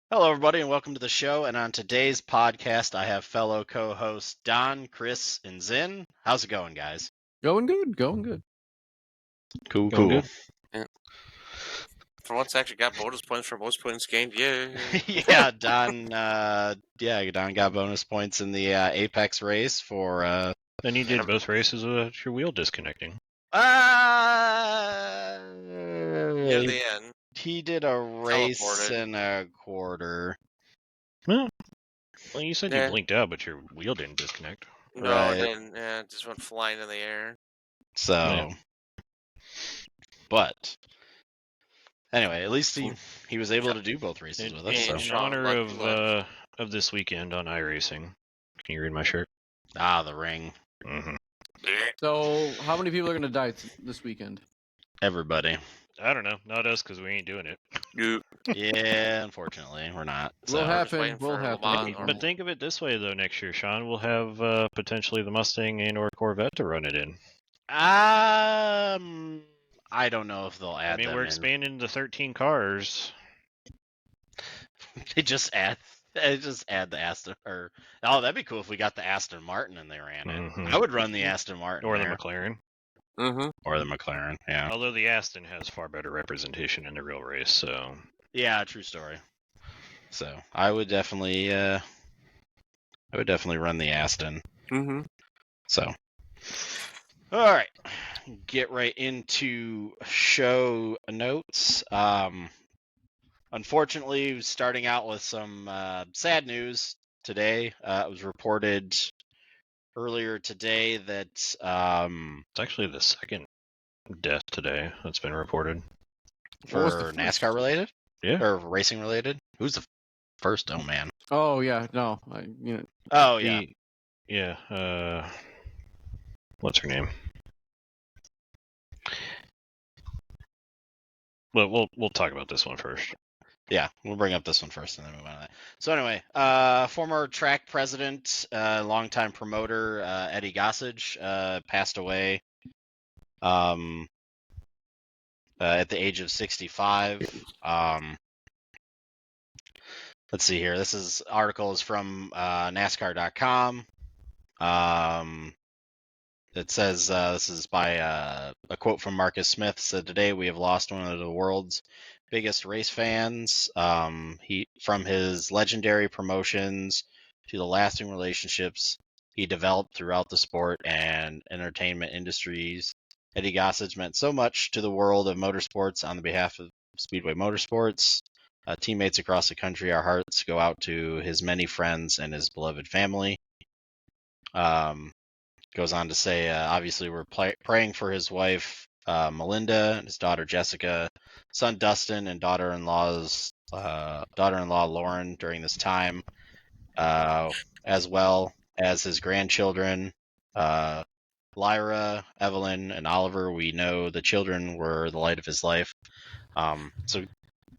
Hello, everybody, and welcome to the show. And on today's podcast, I have fellow co-hosts Don, Chris, and Zin. How's it going, guys? Going good. Cool. For once, I actually got bonus points for most points gained. Yay! Yeah, Don. Don got bonus points in the Apex race for. And you did both races with your wheel disconnecting. Near the end. He did a race Teleported. and a quarter. Well, you said Yeah. you blinked out, but your wheel didn't disconnect. No, Right. it just went flying in the air. So, Yeah. But anyway, at least he was able to do both races with us. In So. honor Lucky of this weekend on iRacing, can you read my shirt? The ring. Mm-hmm. So, how many people are going to die this weekend? Everybody. I don't know, not us because we ain't doing it. Yeah, unfortunately, we're not. Will So. happen. waiting Will for happen. Le Mans or- But think of it this way, though. Next year, Sean, we'll have potentially the Mustang and/or Corvette to run it in. I don't know if they'll add them we're in. expanding to 13 cars. They just add the Aston, that'd be cool if we got the Aston Martin and they ran it. Mhm. I would run the Aston Martin Or there. the McLaren. Mm-hmm. Or the McLaren. Yeah. Although the Aston has far better representation in the real race, so Yeah, true story. So I would definitely run the Aston. Mm-hmm. So, all right, get right into show notes. Unfortunately, starting out with some sad news today. It was reported earlier today that it's actually the second death today that's been reported. What was the for first? NASCAR related, Yeah. or racing related. Who's the first? Oh man. Oh yeah, no, Oh yeah. Yeah. What's her name? Well, we'll talk about this one first. Yeah, we'll bring up this one first and then move on to that. So anyway, former track president, longtime promoter, Eddie Gossage, passed away at the age of 65. Let's see here. This article is from NASCAR.com. It says, this is by a quote from Marcus Smith, said, "Today we have lost one of the world's biggest race fans. He, from his legendary promotions to the lasting relationships he developed throughout the sport and entertainment industries, Eddie Gossage meant so much to the world of motorsports. On the behalf of Speedway Motorsports, teammates across the country, our hearts go out to his many friends and his beloved family." Goes on to say, obviously, we're praying for his wife, Melinda, and his daughter, Jessica, son, Dustin, and daughter-in-law, Lauren, during this time, as well as his grandchildren, Lyra, Evelyn, and Oliver. We know the children were the light of his life. So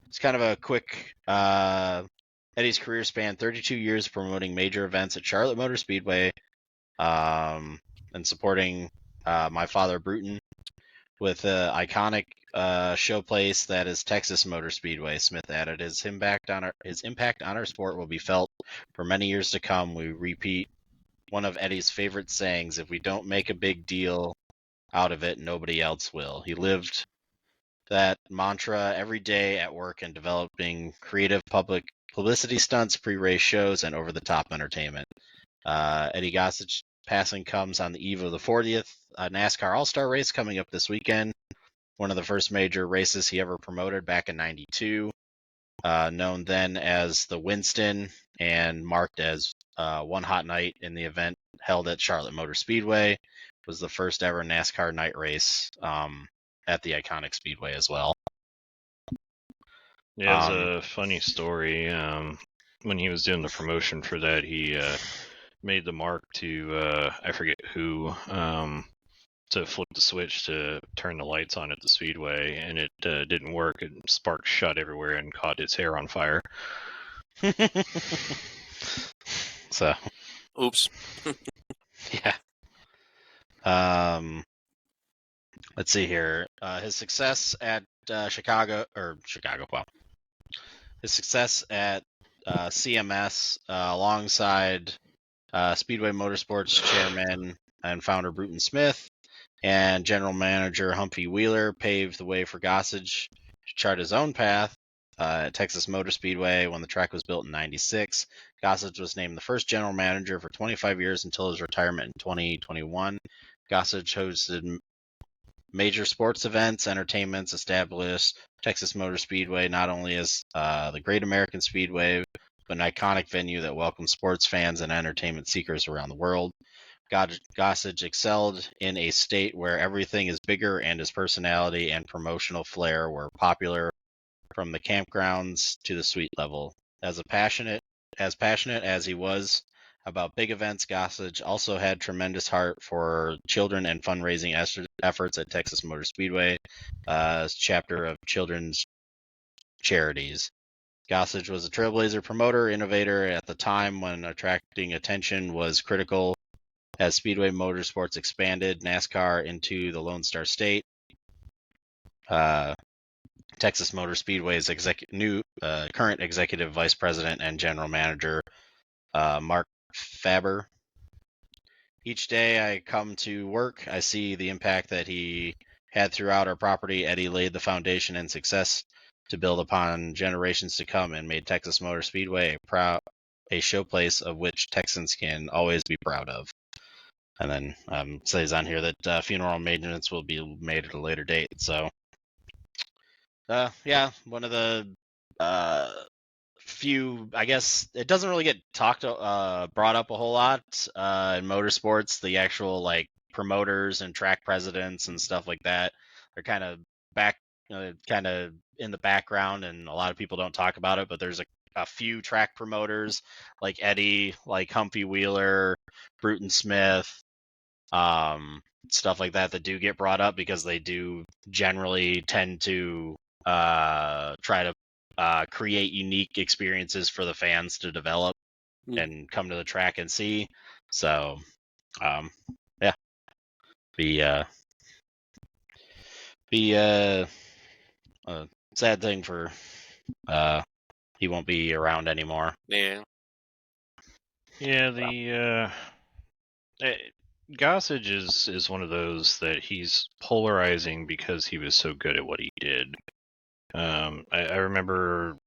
it's kind of a quick... Eddie's career spanned 32 years promoting major events at Charlotte Motor Speedway, and supporting my father Bruton with an iconic showplace that is Texas Motor Speedway. Smith added, his impact on our sport will be felt for many years to come. We repeat one of Eddie's favorite sayings: if we don't make a big deal out of it, nobody else will. He lived that mantra every day at work and developing creative publicity stunts, pre-race shows, and over-the-top entertainment. Eddie Gossage passing comes on the eve of the 40th NASCAR All-Star race coming up this weekend. One of the first major races he ever promoted back in '92, known then as the Winston and marked as one hot night in the event held at Charlotte Motor Speedway. Was the first ever NASCAR night race at the iconic speedway as well. Yeah, it's a funny story. When he was doing the promotion for that, he made the mark to I forget who to flip the switch to turn the lights on at the speedway, and it didn't work. And sparks shot everywhere and caught his hair on fire. So, Oops. yeah. Let's see here. His success at His success at CMS, alongside Speedway Motorsports chairman and founder Bruton Smith and general manager Humphrey Wheeler, paved the way for Gossage to chart his own path at Texas Motor Speedway when the track was built in '96. Gossage was named the first general manager for 25 years until his retirement in 2021. Gossage hosted major sports events, entertainments, established Texas Motor Speedway not only as the Great American Speedway, but an iconic venue that welcomes sports fans and entertainment seekers around the world. Gossage excelled in a state where everything is bigger, and his personality and promotional flair were popular from the campgrounds to the suite level. As passionate as he was about big events, Gossage also had tremendous heart for children and fundraising efforts at Texas Motor Speedway, chapter of children's charities. Gossage was a trailblazer promoter, innovator at the time when attracting attention was critical. As Speedway Motorsports expanded NASCAR into the Lone Star State, Texas Motor Speedway's current executive vice president and general manager, Mark Faber. Each day I come to work, I see the impact that he had throughout our property. Eddie laid the foundation and success to build upon generations to come and made Texas Motor Speedway a showplace of which Texans can always be proud of. And then says on here that funeral maintenance will be made at a later date. So, yeah, one of the few, I guess it doesn't really get brought up a whole lot in motorsports. The actual like promoters and track presidents and stuff like that are kind of in the background, and a lot of people don't talk about it. But there's a few track promoters like Eddie, like Humphrey Wheeler, Bruton Smith, stuff like that do get brought up because they do generally tend to try to create unique experiences for the fans to develop and come to the track and see. So, yeah, be a sad thing for he won't be around anymore. Yeah. Yeah, Gossage is one of those that he's polarizing because he was so good at what he did. I remember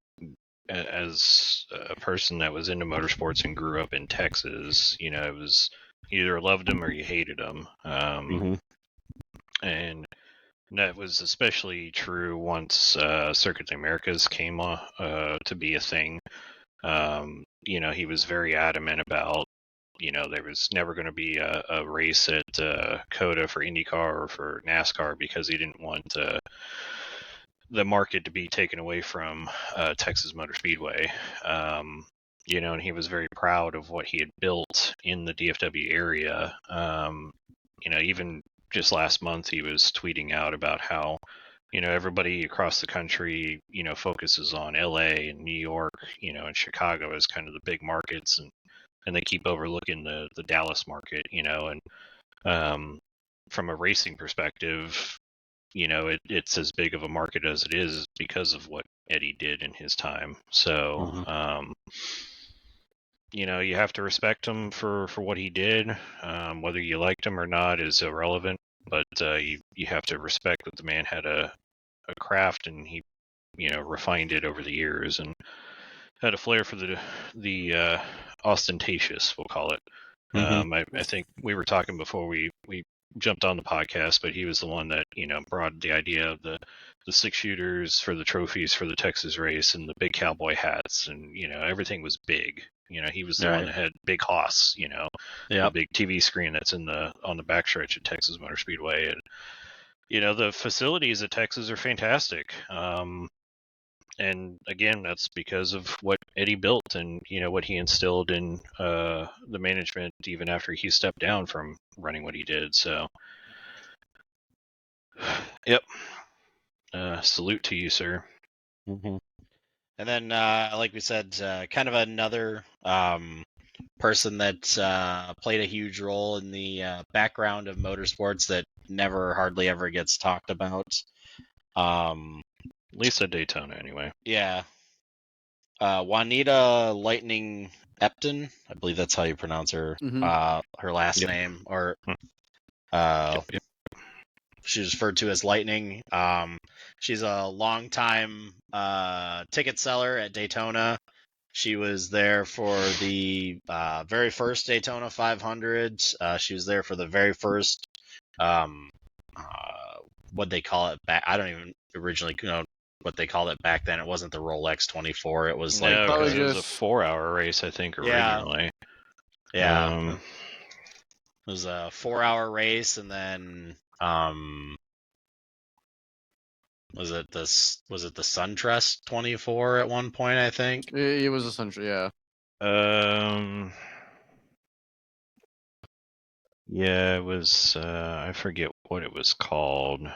as a person that was into motorsports and grew up in Texas, it was you either loved him or you hated him. And that was especially true once Circuit of the Americas came to be a thing. He was very adamant about, there was never going to be a race at COTA for Indycar or for NASCAR because he didn't want the market to be taken away from Texas Motor Speedway. And he was very proud of what he had built in the DFW area. Even just last month, he was tweeting out about how, everybody across the country, focuses on LA and New York, and Chicago as kind of the big markets, and they keep overlooking the Dallas market, and from a racing perspective, it's as big of a market as it is because of what Eddie did in his time. So, you have to respect him for what he did. Whether you liked him or not is irrelevant, but you have to respect that the man had a craft, and he, refined it over the years and had a flair for the ostentatious, we'll call it. I think we were talking before we jumped on the podcast, but he was the one that, brought the idea of the 6-shooters for the trophies for the Texas race and the big cowboy hats, and, everything was big. He was the one that had Big Hoss, the big TV screen that's on the backstretch at Texas Motor Speedway. And, the facilities at Texas are fantastic. And again, that's because of what Eddie built and, what he instilled in the management even after he stepped down from running what he did. So, yep. Salute to you, sir. And then, like we said, kind of another person that played a huge role in the background of motorsports that never hardly ever gets talked about. At least at Daytona, anyway. Yeah. Juanita Lightning Epton. I believe that's how you pronounce her. Her last name, or she's referred to as Lightning. She's a longtime ticket seller at Daytona. She was there for the very first Daytona 500. She was there for the very first, what they call it back. I don't even originally know what they called it back then. It wasn't the Rolex 24. It was like because it was a 4-hour race, I think, originally. Yeah. It was a 4-hour race, and then was it the SunTrust 24 at one point? I think it was a SunTrust. Yeah. Yeah, it was. I forget what it was called.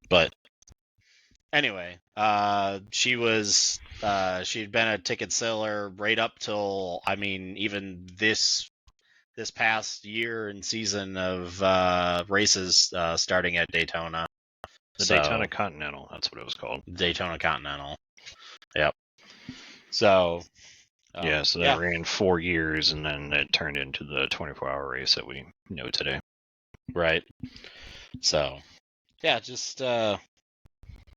But anyway, she was she'd been a ticket seller right up till, I mean, even this past year and season of races starting at Daytona. Daytona Continental, that's what it was called. Daytona Continental. Yep. So so that ran 4 years, and then it turned into the 24-hour race that we know today. Right. So, yeah, just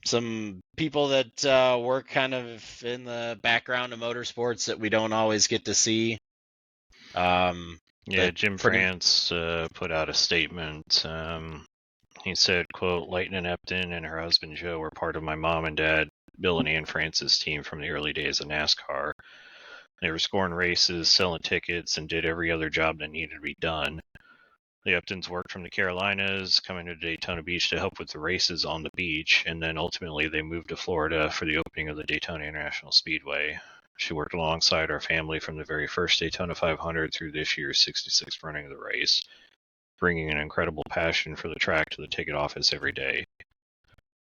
some people that work kind of in the background of motorsports that we don't always get to see. Jim France put out a statement. He said, quote, Lightning Epton and her husband Joe were part of my mom and dad, Bill and Ann France's team from the early days of NASCAR. They were scoring races, selling tickets, and did every other job that needed to be done. The Eptons worked from the Carolinas, coming to Daytona Beach to help with the races on the beach, and then ultimately they moved to Florida for the opening of the Daytona International Speedway. She worked alongside our family from the very first Daytona 500 through this year's 66th running of the race, bringing an incredible passion for the track to the ticket office every day.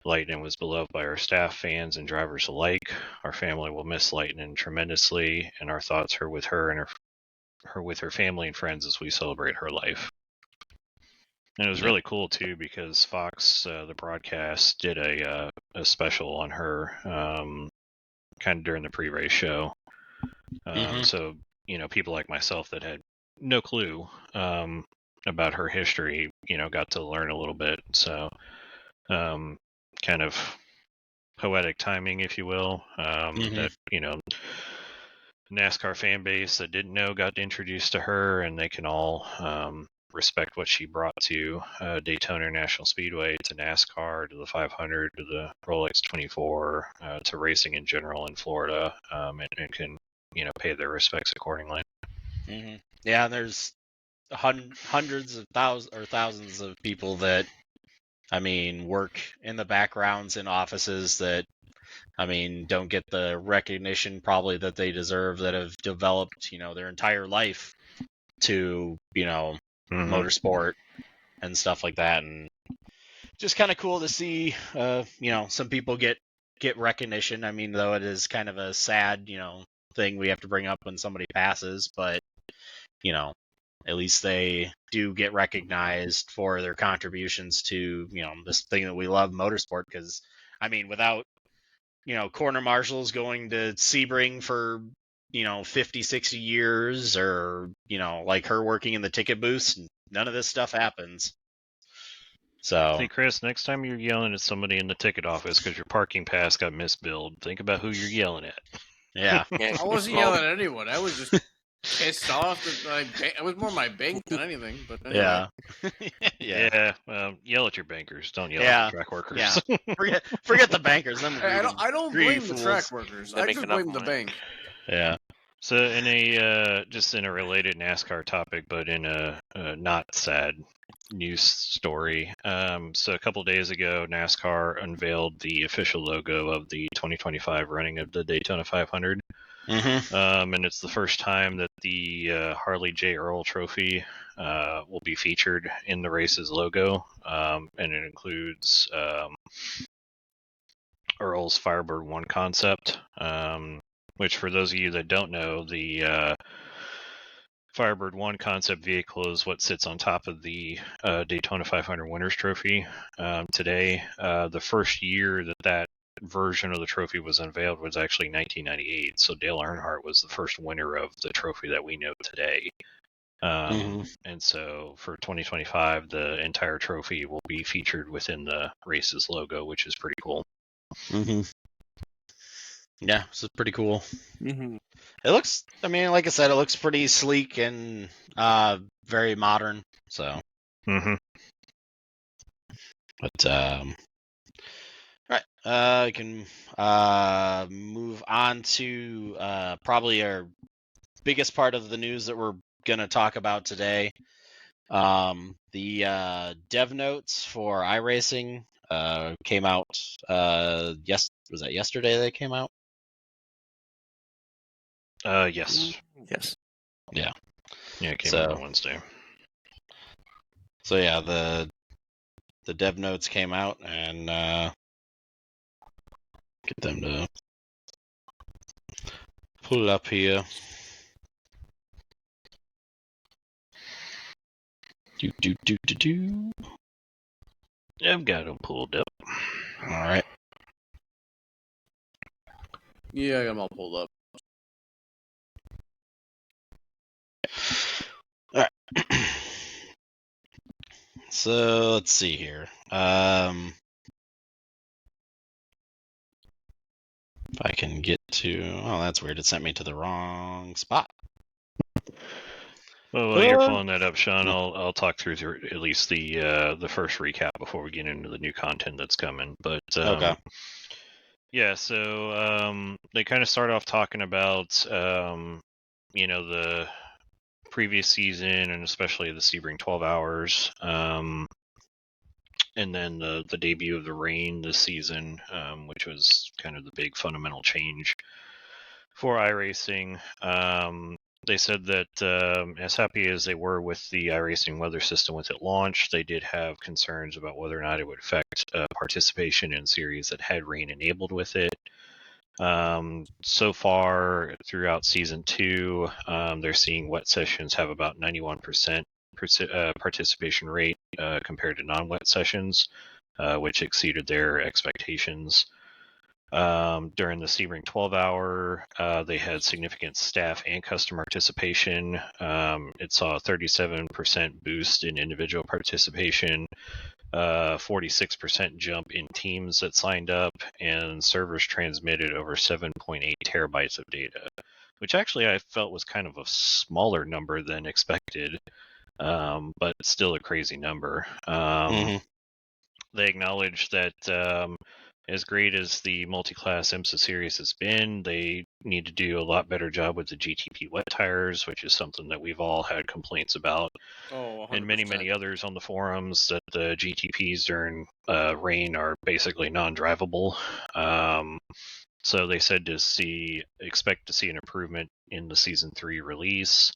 Lightning was beloved by our staff, fans, and drivers alike. Our family will miss Lightning tremendously, and our thoughts are with her and her with her family and friends as we celebrate her life. And it was really cool too, because Fox, the broadcast, did a special on her, kind of during the pre-race show. So people like myself that had no clue about her history, got to learn a little bit. So, kind of poetic timing, if you will. That NASCAR fan base that didn't know got introduced to her, and they can all respect what she brought to Daytona International Speedway, to NASCAR, to the 500, to the Rolex 24, to racing in general in Florida, and can pay their respects accordingly. Yeah, there's hundreds of thousands of people that, I mean, work in the backgrounds in offices that, I mean, don't get the recognition probably that they deserve, that have developed, their entire life to, motorsport and stuff like that. And just kind of cool to see, some people get recognition. I mean, though it is kind of a sad, thing we have to bring up when somebody passes, but, at least they do get recognized for their contributions to, this thing that we love, motorsport. Because, I mean, without, corner marshals going to Sebring for, 50, 60 years, or, like her working in the ticket booths, none of this stuff happens. So, hey, Chris, next time you're yelling at somebody in the ticket office because your parking pass got misbilled, think about who you're yelling at. Yeah. I wasn't yelling at anyone. I was just pissed off that it was more my bank than anything. But anyway. Yeah. Yell at your bankers. Don't yell at the track workers. Yeah. Forget the bankers. I don't blame the track workers. I just blame the bank. Yeah. So in a just in a related NASCAR topic, but in a not sad news story. So a couple days ago, NASCAR unveiled the official logo of the 2025 running of the Daytona 500. And it's the first time that the Harley J. Earl Trophy will be featured in the race's logo, and it includes Earl's Firebird 1 concept, which for those of you that don't know, the Firebird 1 concept vehicle is what sits on top of the Daytona 500 Winners Trophy today. The first year that version of the trophy was unveiled was actually 1998. So Dale Earnhardt was the first winner of the trophy that we know today. And so for 2025, the entire trophy will be featured within the race's logo, which is pretty cool. Yeah, this is pretty cool. Mm-hmm. It looks, I mean, like I said, it looks pretty sleek and very modern. So, but right, we can move on to probably our biggest part of the news that we're gonna talk about today. The dev notes for iRacing came out. Was that yesterday? They came out. Yes. Yes. Yeah. Yeah, it came out on Wednesday. So yeah, the dev notes came out, and get them to pull it up here. Do. I've got them pulled up. All right. Yeah, I got them all pulled up. All right. So let's see here. If I can get to, oh, that's weird. It sent me to the wrong spot. Well, while you're pulling that up, Sean, I'll talk through at least the first recap before we get into the new content that's coming. But Okay. Yeah, so they kind of start off talking about the previous season and especially the Sebring 12 hours, and then the debut of the rain this season, which was kind of the big fundamental change for iRacing. They said that as happy as they were with the iRacing weather system with it launched, they did have concerns about whether or not it would affect participation in series that had rain enabled with it. So far throughout season 2, they're seeing wet sessions have about 91% participation rate compared to non-wet sessions, which exceeded their expectations. During the Sebring 12 hour, they had significant staff and customer participation. It saw a 37% boost in individual participation, 46% jump in teams that signed up, and servers transmitted over 7.8 terabytes of data, which actually I felt was kind of a smaller number than expected, but still a crazy number. They acknowledge that as great as the multi-class IMSA series has been, they need to do a lot better job with the GTP wet tires, which is something that we've all had complaints about. Oh, 100%. And many others on the forums, that the GTPs during rain are basically non-drivable. So they said expect to see an improvement in the Season 3 release.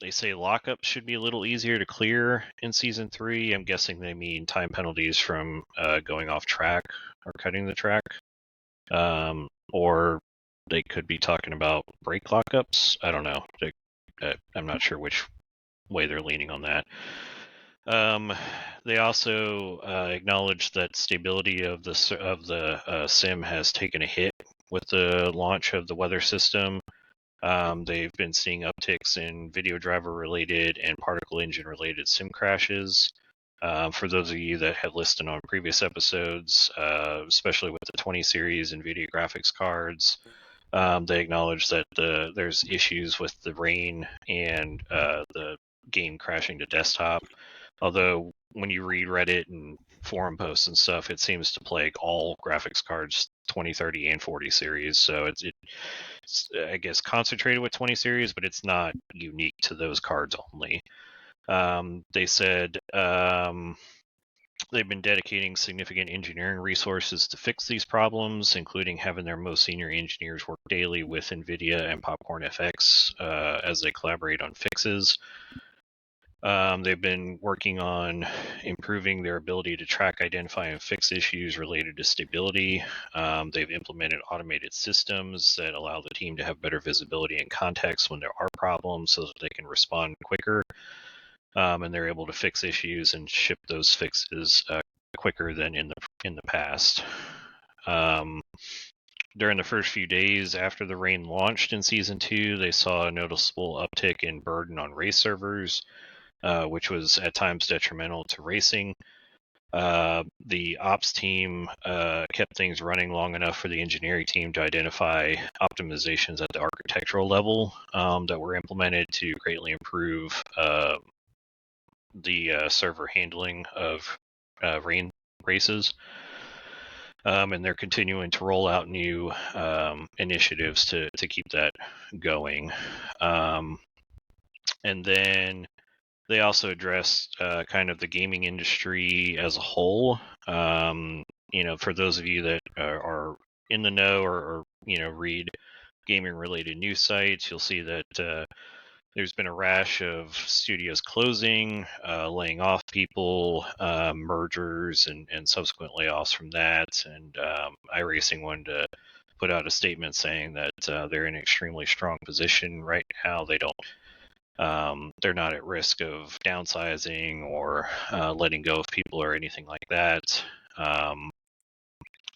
They say lockups should be a little easier to clear in Season 3. I'm guessing they mean time penalties from going off track or cutting the track. Or they could be talking about brake lockups. I don't know. I'm not sure which way they're leaning on that. They also acknowledge that stability of the sim has taken a hit with the launch of the weather system. They've been seeing upticks in video driver related and particle engine related sim crashes. For those of you that have listened on previous episodes, especially with the 20 series NVIDIA graphics cards, they acknowledge that there's issues with the rain and the game crashing to desktop. Although when you read Reddit and forum posts and stuff, it seems to plague all graphics cards 20, 30, and 40 series. So it's I guess concentrated with 20 series, but it's not unique to those cards only. They said they've been dedicating significant engineering resources to fix these problems, including having their most senior engineers work daily with NVIDIA and Popcorn FX as they collaborate on fixes. They've been working on improving their ability to track, identify, and fix issues related to stability. They've implemented automated systems that allow the team to have better visibility and context when there are problems so that they can respond quicker. And they're able to fix issues and ship those fixes quicker than in the past. During the first few days after the rain launched in Season 2, they saw a noticeable uptick in burden on race servers, which was at times detrimental to racing. The ops team kept things running long enough for the engineering team to identify optimizations at the architectural level that were implemented to greatly improve the server handling of rain races. And they're continuing to roll out new initiatives to keep that going. And then they also addressed kind of the gaming industry as a whole. For those of you that are in the know or read gaming-related news sites, you'll see that there's been a rash of studios closing, laying off people, mergers, and subsequent layoffs from that. And iRacing wanted to put out a statement saying that they're in an extremely strong position right now. They're not at risk of downsizing or letting go of people or anything like that.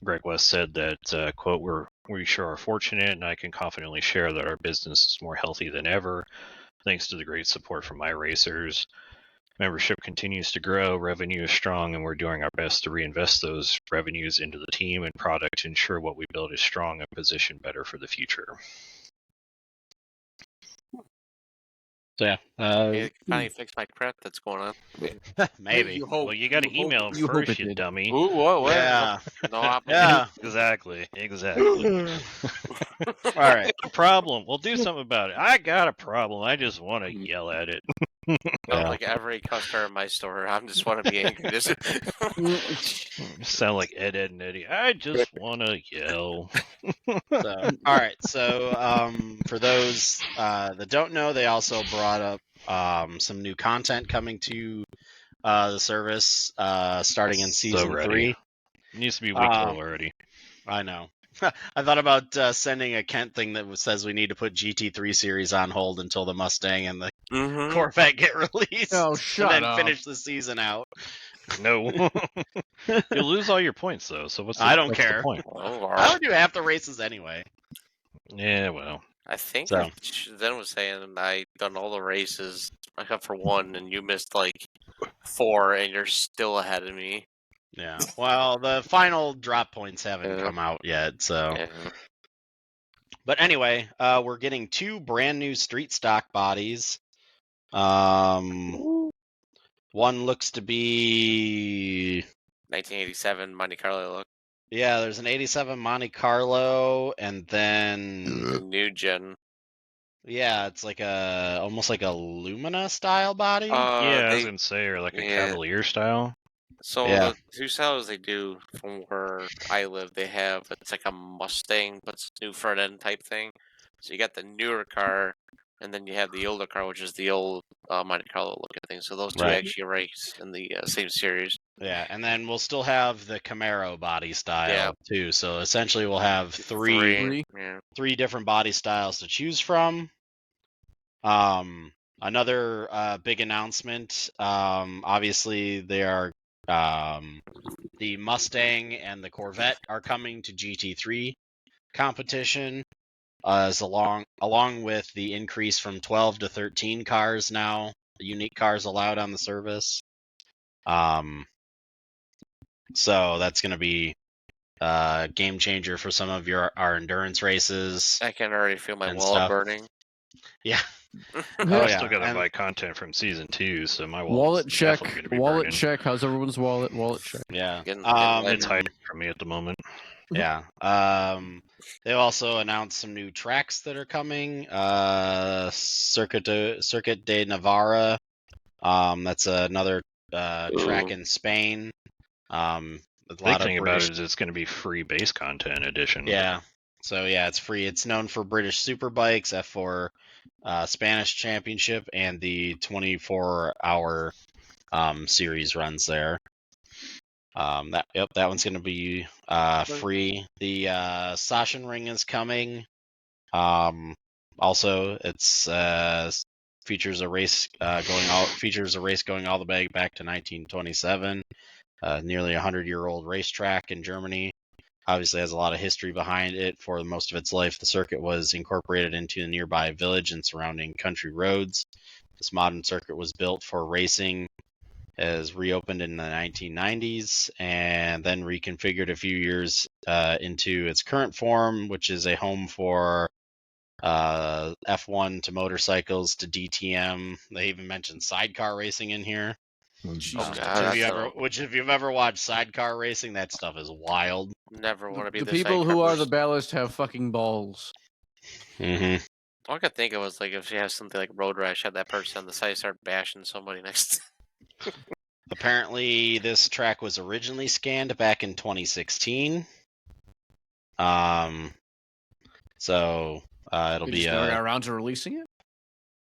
Greg West said that, quote, we sure are fortunate, and I can confidently share that our business is more healthy than ever, thanks to the great support from iRacers. Membership continues to grow, revenue is strong, and we're doing our best to reinvest those revenues into the team and product to ensure what we build is strong and positioned better for the future. So yeah, Maybe finally fix my crap that's going on. maybe. You hope. Well, you got to email him you hope first, it you did. dummy. Ooh, what? Yeah. No opportunity. Yeah. Exactly. All right. Problem. We'll do something about it. I got a problem. I just want to yell at it. Sounds like every customer in my store. I just want to be angry. Sound like Ed, and Eddie. I just want to yell. So, all right. So, for those that don't know, they also brought up some new content coming to the service starting in season ready. 3. It needs to be week 12 already. I know. I thought about sending a Kent thing that says we need to put GT3 series on hold until the Mustang and the Corvette get released. Oh, shut and then up. finish the season out. No. You'll lose all your points, though, so what's the, I don't what's the care. point? I would do half the races anyway. Yeah, well. I think So. Zen was saying I done all the races except for one, and you missed like 4, and you're still ahead of me. Yeah. Well, the final drop points haven't come out yet, so. Yeah. But anyway, we're getting 2 brand new street stock bodies. One looks to be 1987 Monte Carlo look. Yeah, there's an 87 Monte Carlo, and then The new gen. yeah, it's like almost like a Lumina style body. I was going to say, or like a Cavalier style. So Yeah. the 2 styles they do from where I live, it's like a Mustang, but it's a new front end type thing. So you got the newer car, and then you have the older car, which is the old Monte Carlo looking thing. So those 2 Right. actually race in the same series. Yeah, and then we'll still have the Camaro body style too. So essentially, we'll have three different body styles to choose from. Another big announcement. Obviously, the Mustang and the Corvette are coming to GT3 competition, as along with the increase from 12 to 13 cars now, unique cars allowed on the service. So that's going to be a game changer for some of our endurance races. I can already feel my and wallet stuff. burning. Yeah. I still got to buy content from season 2, so my wallet check. definitely gonna be Wallet burning. check. How's everyone's wallet? Wallet check. Yeah. Getting It's hiding from me at the moment. Yeah. They also announced some new tracks that are coming. Circuit de Navarra. That's another track in Spain. The big thing about it is it's going to be free base content edition. Yeah. So yeah, it's free. It's known for British Superbikes, F4 Spanish Championship, and the 24-hour series runs there. That one's going to be free. The Sachsenring is coming. Also, it's features a race going all the way back to 1927. nearly 100-year-old racetrack in Germany. Obviously has a lot of history behind it. For most of its life, the circuit was incorporated into a nearby village and surrounding country roads. This modern circuit was built for racing, as reopened in the 1990s, and then reconfigured a few years into its current form, which is a home for F1 to motorcycles to DTM. They even mentioned sidecar racing in here. Which if you've ever watched sidecar racing, that stuff is wild. Never want to be The the people who sidecar are the person. ballast have fucking balls. Mm-hmm. All I could think of was like if she has something like road rash, have that person on the side start bashing somebody next. Apparently, this track was originally scanned back in 2016. So it'll They be just never got around to releasing it.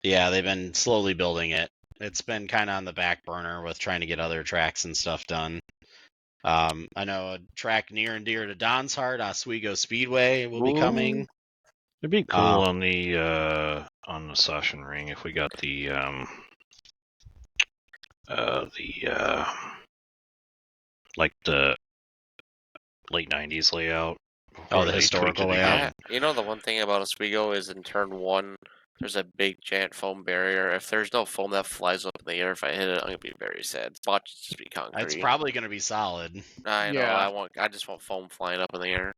Yeah, they've been slowly building it. It's been kind of on the back burner with trying to get other tracks and stuff done. I know a track near and dear to Don's heart, Oswego Speedway, will be coming. It'd be cool on the Sachsen ring if we got the like the late 90s layout. Oh, the historical layout. You know, the one thing about Oswego is in turn 1, there's a big giant foam barrier. If there's no foam that flies up in the air, if I hit it, I'm gonna be very sad. Watch it just be concrete. It's probably going to be solid. I know. Yeah. I just want foam flying up in the air.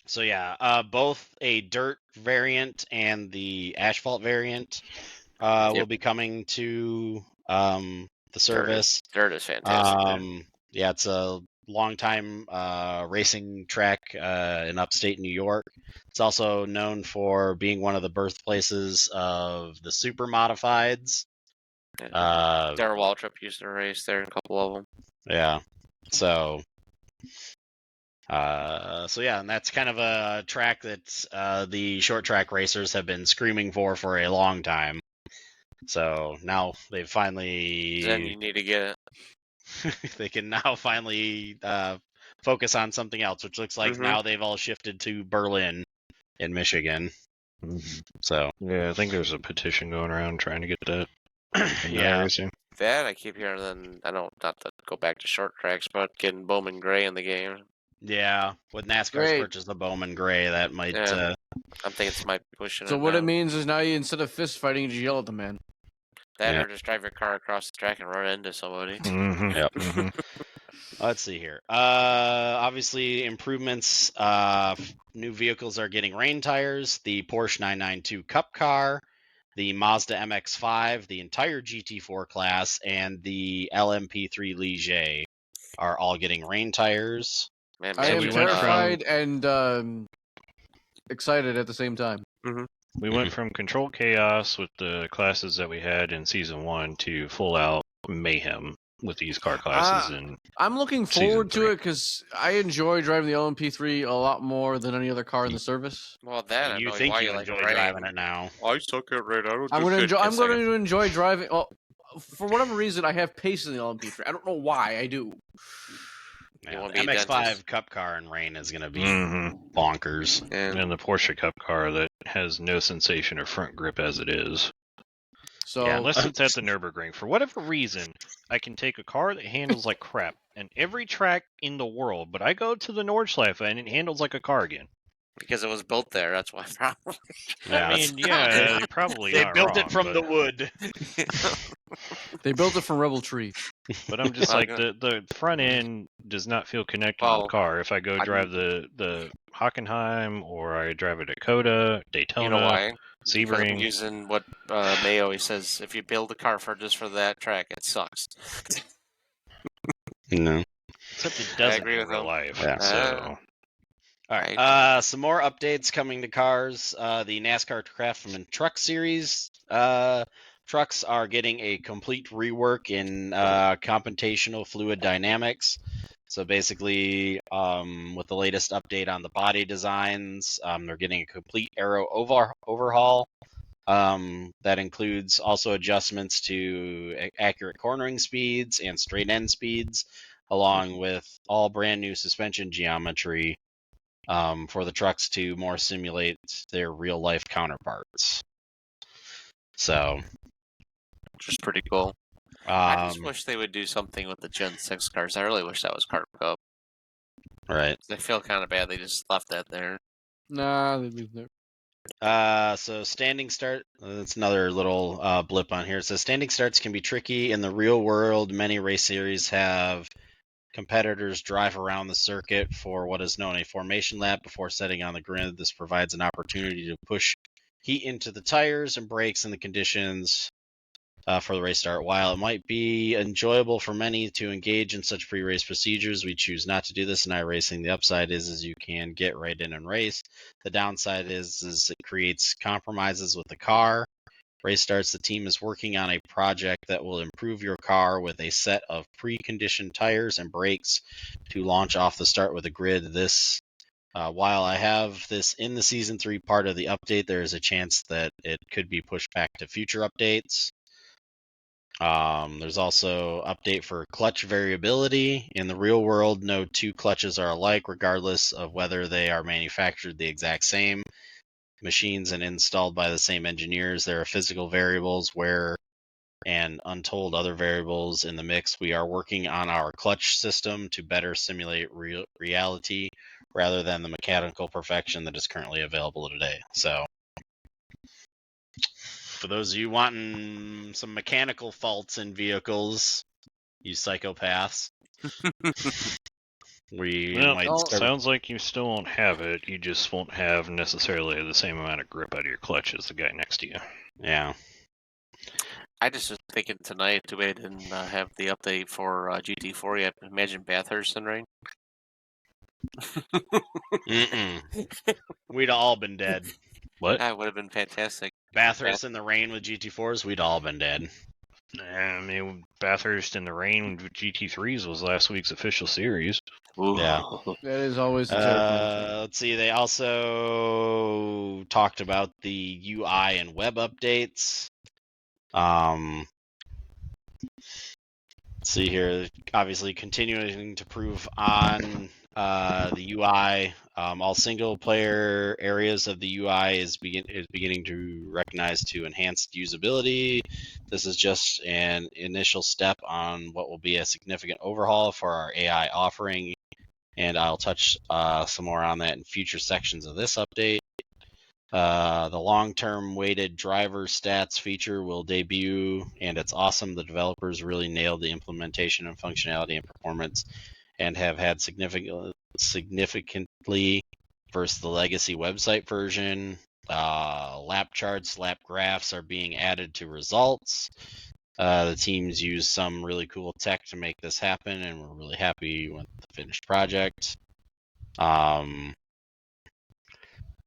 So yeah, both a dirt variant and the asphalt variant will be coming to the service. Dirt is fantastic. Yeah, it's a long-time racing track in upstate New York. It's also known for being one of the birthplaces of the super modifieds. Darrell Waltrip used to race there, a couple of them. Yeah, so yeah, and that's kind of a track that the short track racers have been screaming for a long time. So now they've finally. Then you need to get it. They can now finally focus on something else, which looks like now they've all shifted to Berlin in Michigan. So yeah, I think there's a petition going around trying to get that. Yeah. That I keep hearing. Then I don't not to go back to short tracks, but getting Bowman Gray in the game. Yeah, with NASCAR's purchase of Bowman Gray, that might. I'm thinking it might be pushing. So what it means is now you, instead of fist fighting, you just yell at the man. That or just drive your car across the track and run into somebody. Yep. Let's see here. Obviously, improvements. New vehicles are getting rain tires. The Porsche 992 Cup car, the Mazda MX-5, the entire GT4 class, and the LMP3 Ligier are all getting rain tires. Man, I am terrified and excited at the same time. We went from control chaos with the classes that we had in season 1 to full out mayhem with these car classes. And I'm looking forward to it because I enjoy driving the LMP3 a lot more than any other car in the service. Well, that you think you enjoy driving it now? I suck at rain. I'm going to enjoy driving. Well, for whatever reason, I have pace in the LMP3. I don't know why. I do. Yeah, the MX-5 Cup car in rain is going to be bonkers. And the Porsche Cup car that has no sensation of front grip as it is. So unless it's at the Nürburgring. For whatever reason, I can take a car that handles like crap and every track in the world, but I go to the Nordschleife and it handles like a car again. Because it was built there, that's why probably. Yeah, they probably they built it from the wood. They built it from Rebel Tree. But I'm just like, the front end does not feel connected to the car. If I go drive the Hockenheim or I drive a Dakota, Daytona, you know why? Sebring. Using what Mayo, he says, if you build a car just for that track, it sucks. No. Except it doesn't in real life. Yeah. So. All right. Some more updates coming to cars. The NASCAR Craftsman Truck Series trucks are getting a complete rework in computational fluid dynamics. So basically, with the latest update on the body designs, they're getting a complete aero overhaul. That includes also adjustments to accurate cornering speeds and straight end speeds, along with all brand new suspension geometry for the trucks to more simulate their real life counterparts. So, which is pretty cool. I just Um, wish they would do something with the Gen 6 cars. I really wish that was carved up. right. I feel kind of bad they just left that there. Nah, they leave there. So standing start, that's another little blip on here. It says standing starts can be tricky in the real world. Many race series have competitors drive around the circuit for what is known as a formation lap before setting on the grid. This provides an opportunity to push heat into the tires and brakes in the conditions for the race start. While it might be enjoyable for many to engage in such pre-race procedures, we choose not to do this in iRacing. The upside is you can get right in and race. The downside is it creates compromises with the car. Race starts, the team is working on a project that will improve your car with a set of pre-conditioned tires and brakes to launch off the start with a grid. This while I have this in the Season 3 part of the update, there is a chance that it could be pushed back to future updates. There's also update for clutch variability. In the real world, no two clutches are alike, regardless of whether they are manufactured the exact same machines and installed by the same engineers. There are physical variables where and untold other variables in the mix. We are working on our clutch system to better simulate reality rather than the mechanical perfection that is currently available today. So for those of you wanting some mechanical faults in vehicles, you psychopaths, Sounds like you still won't have it. You just won't have necessarily the same amount of grip out of your clutch as the guy next to you. Yeah. I just was thinking tonight, too bad I didn't have the update for GT4 yet. Imagine Bathurst in rain. We'd all been dead. What? That would have been fantastic. Bathurst in the rain with GT4s, we'd all been dead. I mean, Bathurst in the rain with GT3s was last week's official series. Ooh. Yeah. That is always the terrifying. Let's see. They also talked about the UI and web updates. Let's see here. Obviously, continuing to prove on the UI. All single-player areas of the UI is beginning to recognize to enhanced usability. This is just an initial step on what will be a significant overhaul for our AI offering, and I'll touch some more on that in future sections of this update. The long-term weighted driver stats feature will debut, and it's awesome. The developers really nailed the implementation and functionality and performance, and have had significantly versus the legacy website version. Lap charts, lap graphs are being added to results. The teams use some really cool tech to make this happen, and we're really happy with the finished project.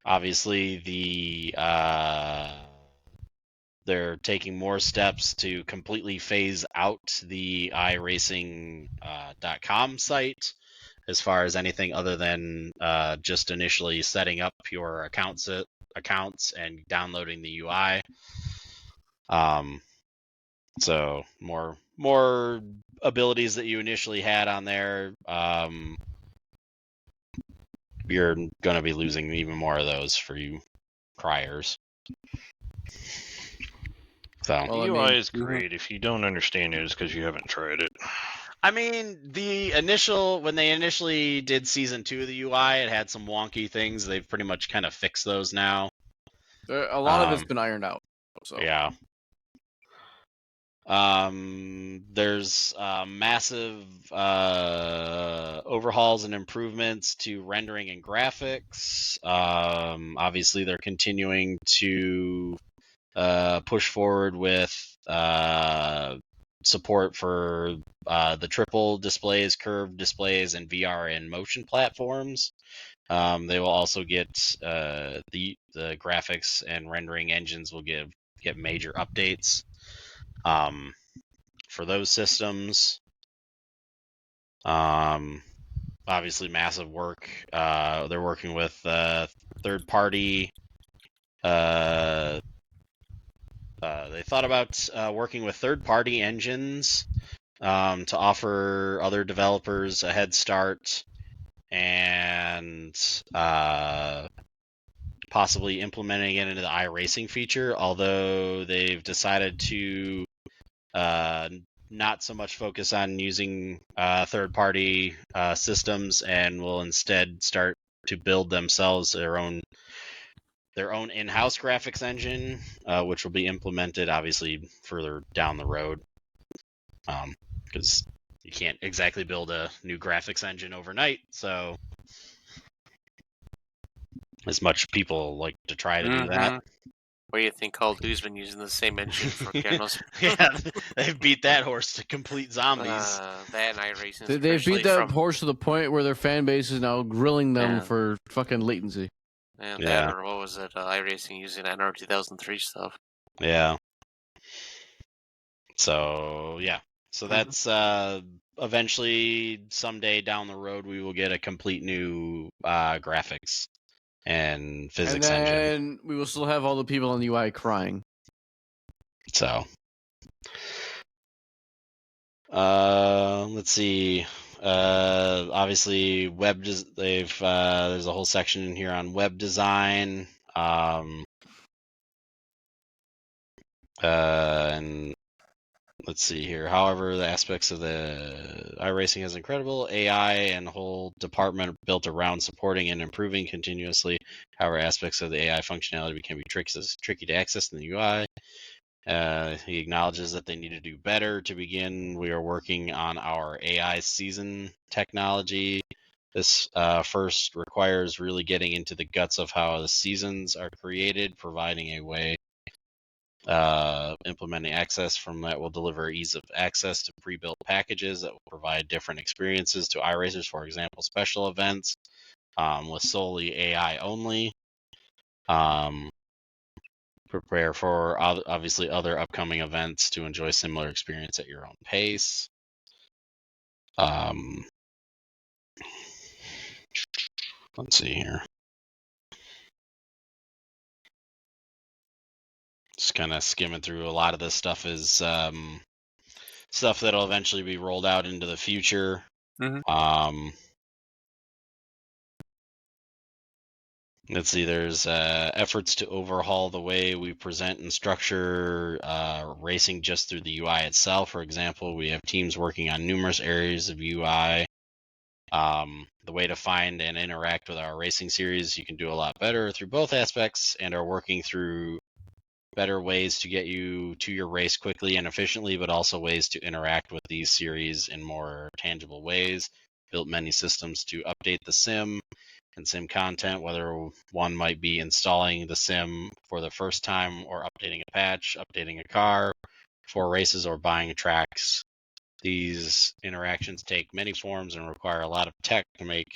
Obviously, they're taking more steps to completely phase out the iRacing.com site as far as anything other than just initially setting up your accounts and downloading the UI. So more abilities that you initially had on there. You're going to be losing even more of those for you criers. So Well, The UI is great. If you don't understand it, it's because you haven't tried it. I mean, when they initially did Season 2 of the UI, it had some wonky things. They've pretty much kind of fixed those now. A lot of it's been ironed out. So. Yeah. There's massive overhauls and improvements to rendering and graphics. Obviously, they're continuing to push forward with support for the triple displays, curved displays, and VR and motion platforms. They will also get the graphics and rendering engines will get major updates for those systems. Obviously, massive work. They're working with third-party. They thought about working with third-party engines to offer other developers a head start and possibly implementing it into the iRacing feature, although they've decided to not so much focus on using third-party systems, and will instead start to build themselves their own in-house graphics engine, which will be implemented obviously further down the road, because you can't exactly build a new graphics engine overnight. So as much people like to try to do that. What do you think Call of Duty's been using the same engine for cameras? Yeah, they've beat that horse to complete zombies. That and iRacing. They've beat that horse to the point where their fan base is now grilling them for fucking latency. And that, or what was it? iRacing using NR 2003 stuff. Yeah. So yeah. So that's eventually someday down the road we will get a complete new graphics and physics engine. And we will still have all the people on the UI crying. So let's see. Obviously there's a whole section in here on web design. And let's see here. However, the aspects of the iRacing is incredible. AI and the whole department built around supporting and improving continuously. However, aspects of the AI functionality can be tricky to access in the UI. He acknowledges that they need to do better. To begin, we are working on our AI season technology. This first requires really getting into the guts of how the seasons are created, providing a way implementing access from that will deliver ease of access to pre-built packages that will provide different experiences to iRacers. For example, special events with solely AI only. Prepare for obviously other upcoming events to enjoy similar experience at your own pace. Let's see here. Just kind of skimming through. A lot of this stuff is stuff that'll eventually be rolled out into the future. Let's see, there's efforts to overhaul the way we present and structure racing just through the UI itself. For example, we have teams working on numerous areas of UI. The way to find and interact with our racing series, you can do a lot better through both aspects, and are working through better ways to get you to your race quickly and efficiently, but also ways to interact with these series in more tangible ways. Built many systems to update the sim and sim content, whether one might be installing the sim for the first time or updating a patch, updating a car for races, or buying tracks. These interactions take many forms and require a lot of tech to make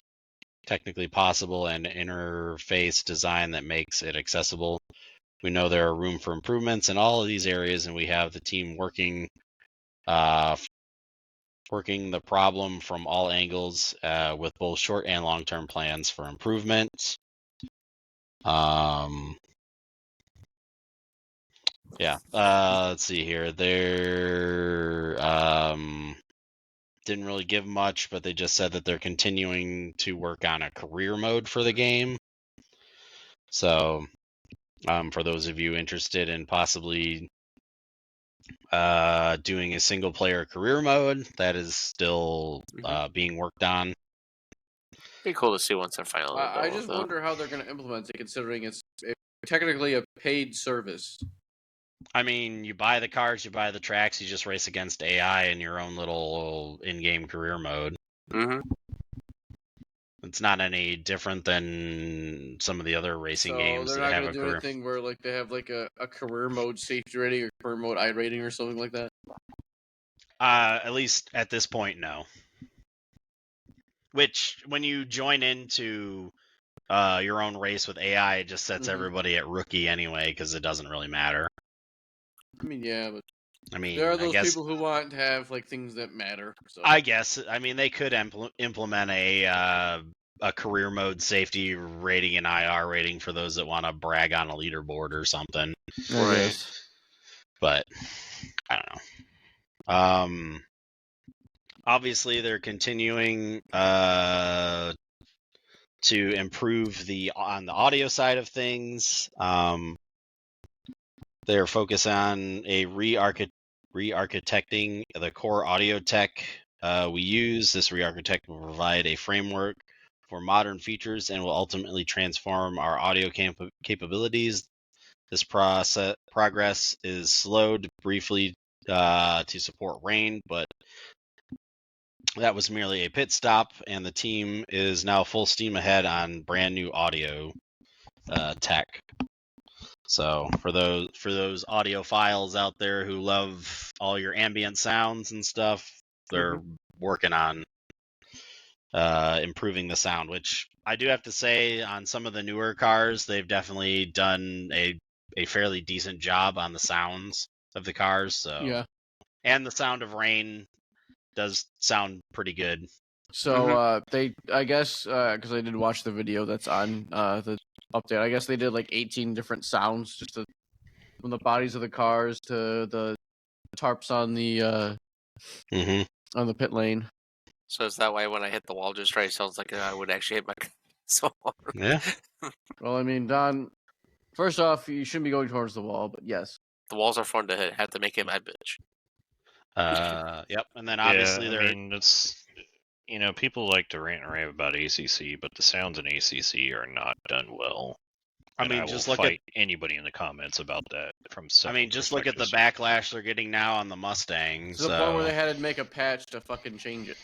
technically possible, and interface design that makes it accessible. We know there are room for improvements in all of these areas, and we have the team working the problem from all angles with both short and long-term plans for improvements. Let's see here. They're didn't really give much, but they just said that they're continuing to work on a career mode for the game. So for those of you interested in possibly doing a single player career mode, that is still being worked on. Be cool to see once they're finally done. I just wonder how they're going to implement it, considering it's technically a paid service. I mean, you buy the cars, you buy the tracks, you just race against AI in your own little in-game career mode. It's not any different than some of the other racing games that have a career. They're not going to do anything where like they have like a career mode safety rating or career mode I rating or something like that? At least at this point, no. Which, when you join into your own race with AI, it just sets everybody at rookie anyway, because it doesn't really matter. I mean, yeah, but there are those people who want to have like things that matter. So. I guess. I mean, they could implement a career mode safety rating and IR rating for those that want to brag on a leaderboard or something. Right. But I don't know. Obviously, they're continuing to improve on the audio side of things. They're focused on a re-architecting the core audio tech we use. This re-architect will provide a framework for modern features and will ultimately transform our audio capabilities. This progress is slowed briefly to support rain, but that was merely a pit stop, and the team is now full steam ahead on brand new audio tech. So for those audiophiles out there who love all your ambient sounds and stuff, they're working on improving the sound, which I do have to say on some of the newer cars, they've definitely done a fairly decent job on the sounds of the cars. So Yeah. And the sound of rain does sound pretty good. So I guess, because I did watch the video that's on the update, I guess they did like 18 different sounds, just from the bodies of the cars to the tarps on the on the pit lane. So is that why when I hit the wall just right, it sounds like I would actually hit my so hard? Yeah. Well, I mean, Don, first off, you shouldn't be going towards the wall, but yes. The walls are fun to hit. Have to make it my bitch. Yep. And then obviously I mean, it's, people like to rant and rave about ACC, but the sounds in ACC are not done well. I And mean, I just will look fight anybody in the comments about that from several just look at the perspectives. backlash they're getting now on the Mustang. To the point where they had to make a patch to fucking change it.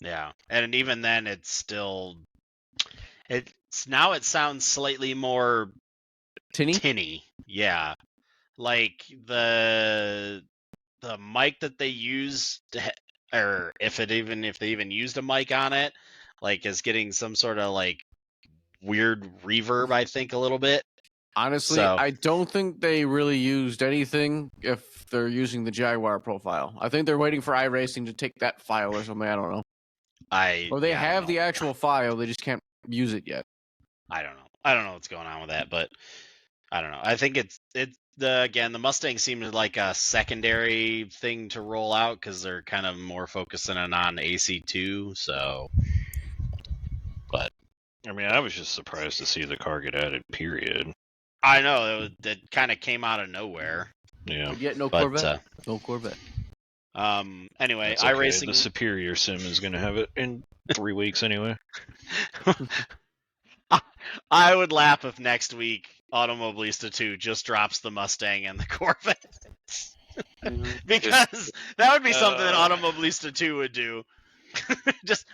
Yeah, and even then, it sounds slightly more tinny. Yeah, like the mic that they used, or if they even used a mic on it, like is getting some sort of like weird reverb, I think, a little bit. Honestly, I don't think they really used anything if they're using the Jaguar profile. I think they're waiting for iRacing to take that file or something. I don't know. Or they have the actual file, they just can't use it yet. I don't know. I don't know what's going on with that, but I don't know. I think the Mustang seems like a secondary thing to roll out because they're kind of more focusing on AC2. So, but I mean, I was just surprised to see the car get added. Period. I know that kind of came out of nowhere. Yeah. But yet no Corvette. No Corvette. Anyway, That's okay. iRacing. The Superior Sim is going to have it in 3 weeks anyway. I would laugh if next week Automobilista 2 just drops the Mustang and the Corvette. Because that would be something that Automobilista 2 would do. Just,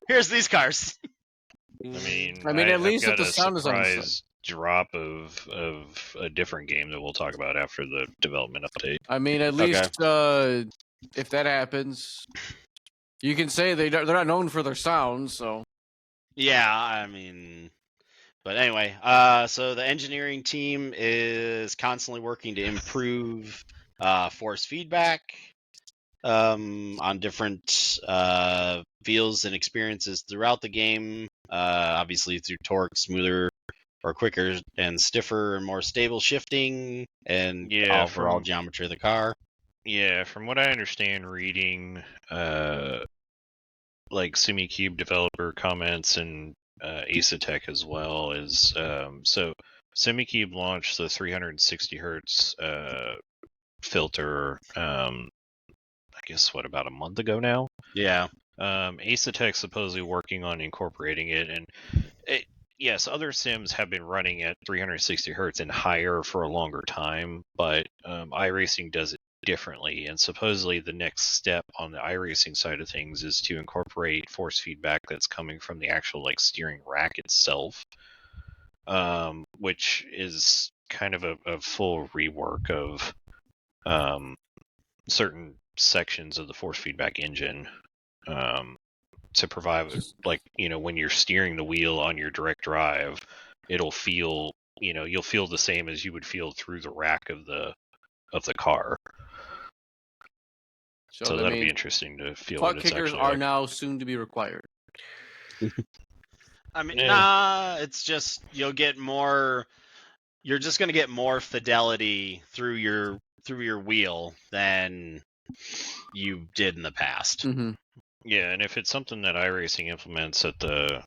here's these cars. I mean, at least I've if got the a sound is on the surprise drop of a different game that we'll talk about after the development update. I mean, at least if that happens, you can say they're not known for their sound, so. Yeah, I mean, but anyway, so the engineering team is constantly working to improve force feedback on different feels and experiences throughout the game. Obviously through torque, smoother or quicker and stiffer and more stable shifting and overall geometry of the car. Yeah, from what I understand, reading like SimiCube developer comments and Asetek as well is so SimiCube launched the 360 hertz filter. I guess about a month ago now. Yeah. Asetek supposedly working on incorporating it, and yes, other sims have been running at 360 hertz and higher for a longer time, but iRacing does it differently, and supposedly the next step on the iRacing side of things is to incorporate force feedback that's coming from the actual steering rack itself, which is kind of a full rework of certain sections of the force feedback engine to provide when you're steering the wheel on your direct drive, it'll feel you'll feel the same as you would feel through the rack of the car. So that'll be interesting to feel. Puck kickers are now soon to be required. I mean, nah, it's just you're just going to get more fidelity through your wheel than you did in the past. Mm-hmm. Yeah, and if it's something that iRacing implements at the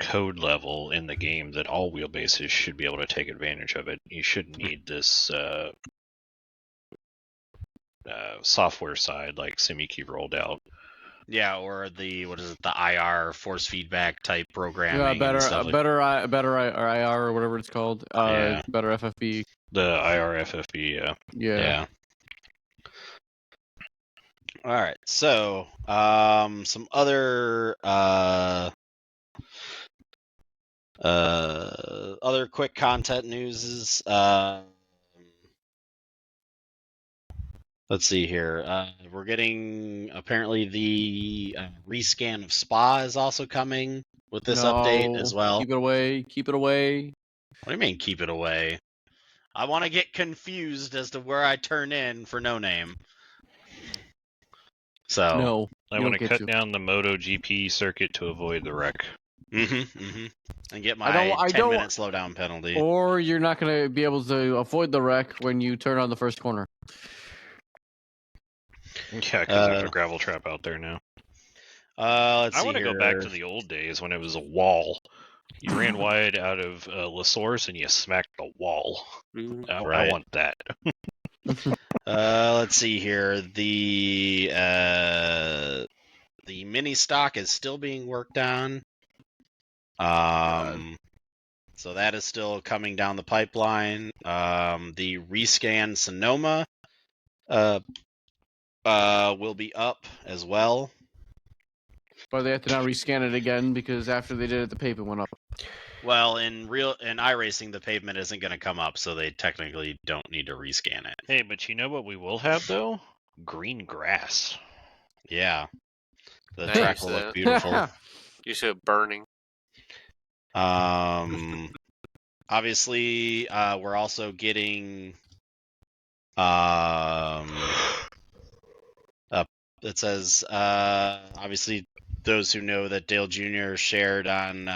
code level in the game, that all wheelbases should be able to take advantage of it. You shouldn't need this software side, like SimiKey rolled out. Yeah, or the IR force feedback type programming and better, stuff. better IR or whatever it's called. Yeah. Better FFB. The IRFFB, yeah. Yeah. All right, so some other quick content news is let's see here. We're getting apparently the rescan of Spa is also coming with this update as well. Keep it away. Keep it away. What do you mean keep it away? I want to get confused as to where I turn in for No Name. So No. I want to cut down the MotoGP circuit to avoid the wreck. And get my 10-minute slowdown penalty. Or you're not going to be able to avoid the wreck when you turn on the first corner. Yeah, because there's a gravel trap out there now. I want to go back to the old days when it was a wall. You ran wide out of La Source and you smacked the wall. I want that. Let's see here. The mini stock is still being worked on. So that is still coming down the pipeline. The rescan Sonoma will be up as well. But they have to now rescan it again because after they did it, the pavement went up. Well, in iRacing, the pavement isn't going to come up, so they technically don't need to rescan it. Hey, but you know what we will have though? Green grass. Yeah, the track will look beautiful. You said burning. Obviously, we're also getting it says obviously those who know that Dale Jr. shared on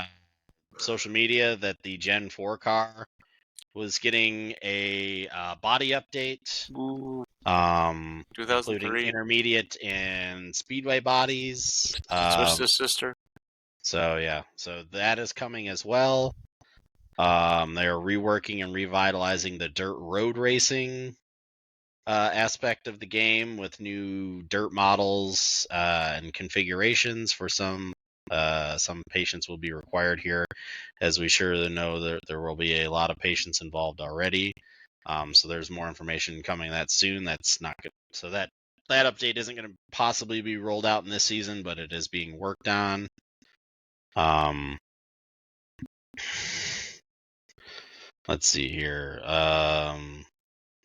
social media that the Gen 4 car was getting a body update. Ooh. 2003. Including intermediate and speedway bodies. Twisted Sister. So yeah, so that is coming as well. They're reworking and revitalizing the dirt road racing aspect of the game with new dirt models and configurations for some patience will be required here, as we sure know there will be a lot of patience involved already. So there's more information coming that soon. That's not good. So that update isn't going to possibly be rolled out in this season, but it is being worked on. Let's see here.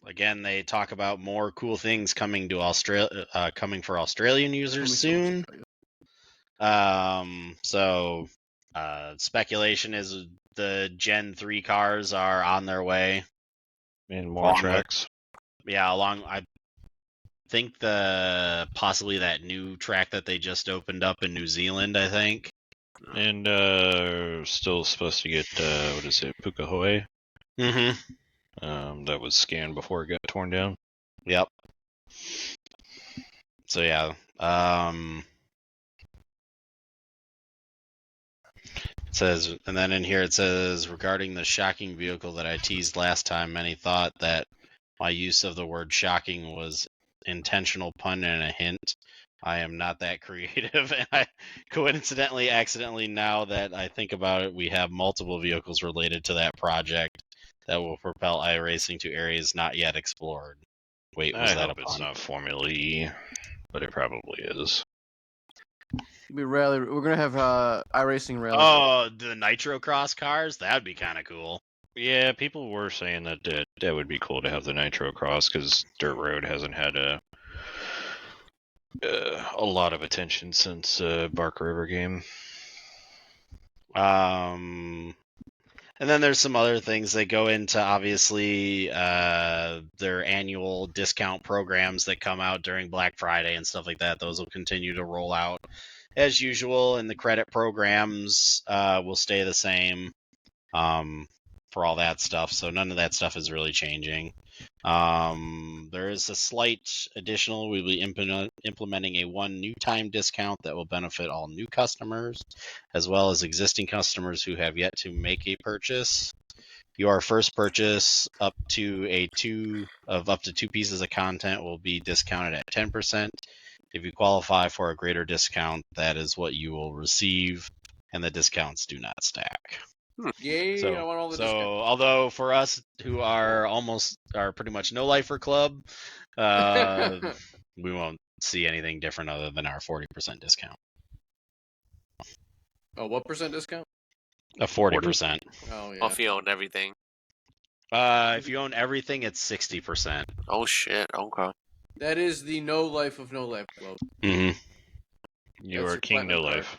Again, they talk about more cool things coming to coming for Australian users soon. So speculation is the Gen 3 cars are on their way. And more tracks. I think possibly that new track that they just opened up in New Zealand, I think. And still supposed to get what is it, Pukekohe? That was scanned before it got torn down. Yep. So yeah. It says, and then in here it says, regarding the shocking vehicle that I teased last time, many thought that my use of the word shocking was intentional pun and a hint. I am not that creative, and I coincidentally, accidentally, now that I think about it, we have multiple vehicles related to that project that will propel iRacing to areas not yet explored. Wait, was that a pun? It's not Formula E, but it probably is. We're gonna have iRacing rally. Oh, the Nitro Cross cars? That'd be kind of cool. Yeah, people were saying that would be cool to have the Nitro Cross because Dirt Road hasn't had a lot of attention since Bark River game. And then there's some other things that go into, obviously, their annual discount programs that come out during Black Friday and stuff like that. Those will continue to roll out as usual, and the credit programs will stay the same for all that stuff. So none of that stuff is really changing. There is a slight additional. We'll be implementing a 1 new time discount that will benefit all new customers, as well as existing customers who have yet to make a purchase. Your first purchase up to two pieces of content will be discounted at 10%. If you qualify for a greater discount, that is what you will receive, and the discounts do not stack. Yay! I want all the So discounts. although for us who are pretty much no lifer club, we won't see anything different other than our 40% discount. Oh, what percent discount? A 40%. Oh yeah. Well, if you own everything. If you own everything, it's 60%. Oh shit. Okay. That is the no life of no life club. Mm-hmm. You That's are your king no platinum card. life.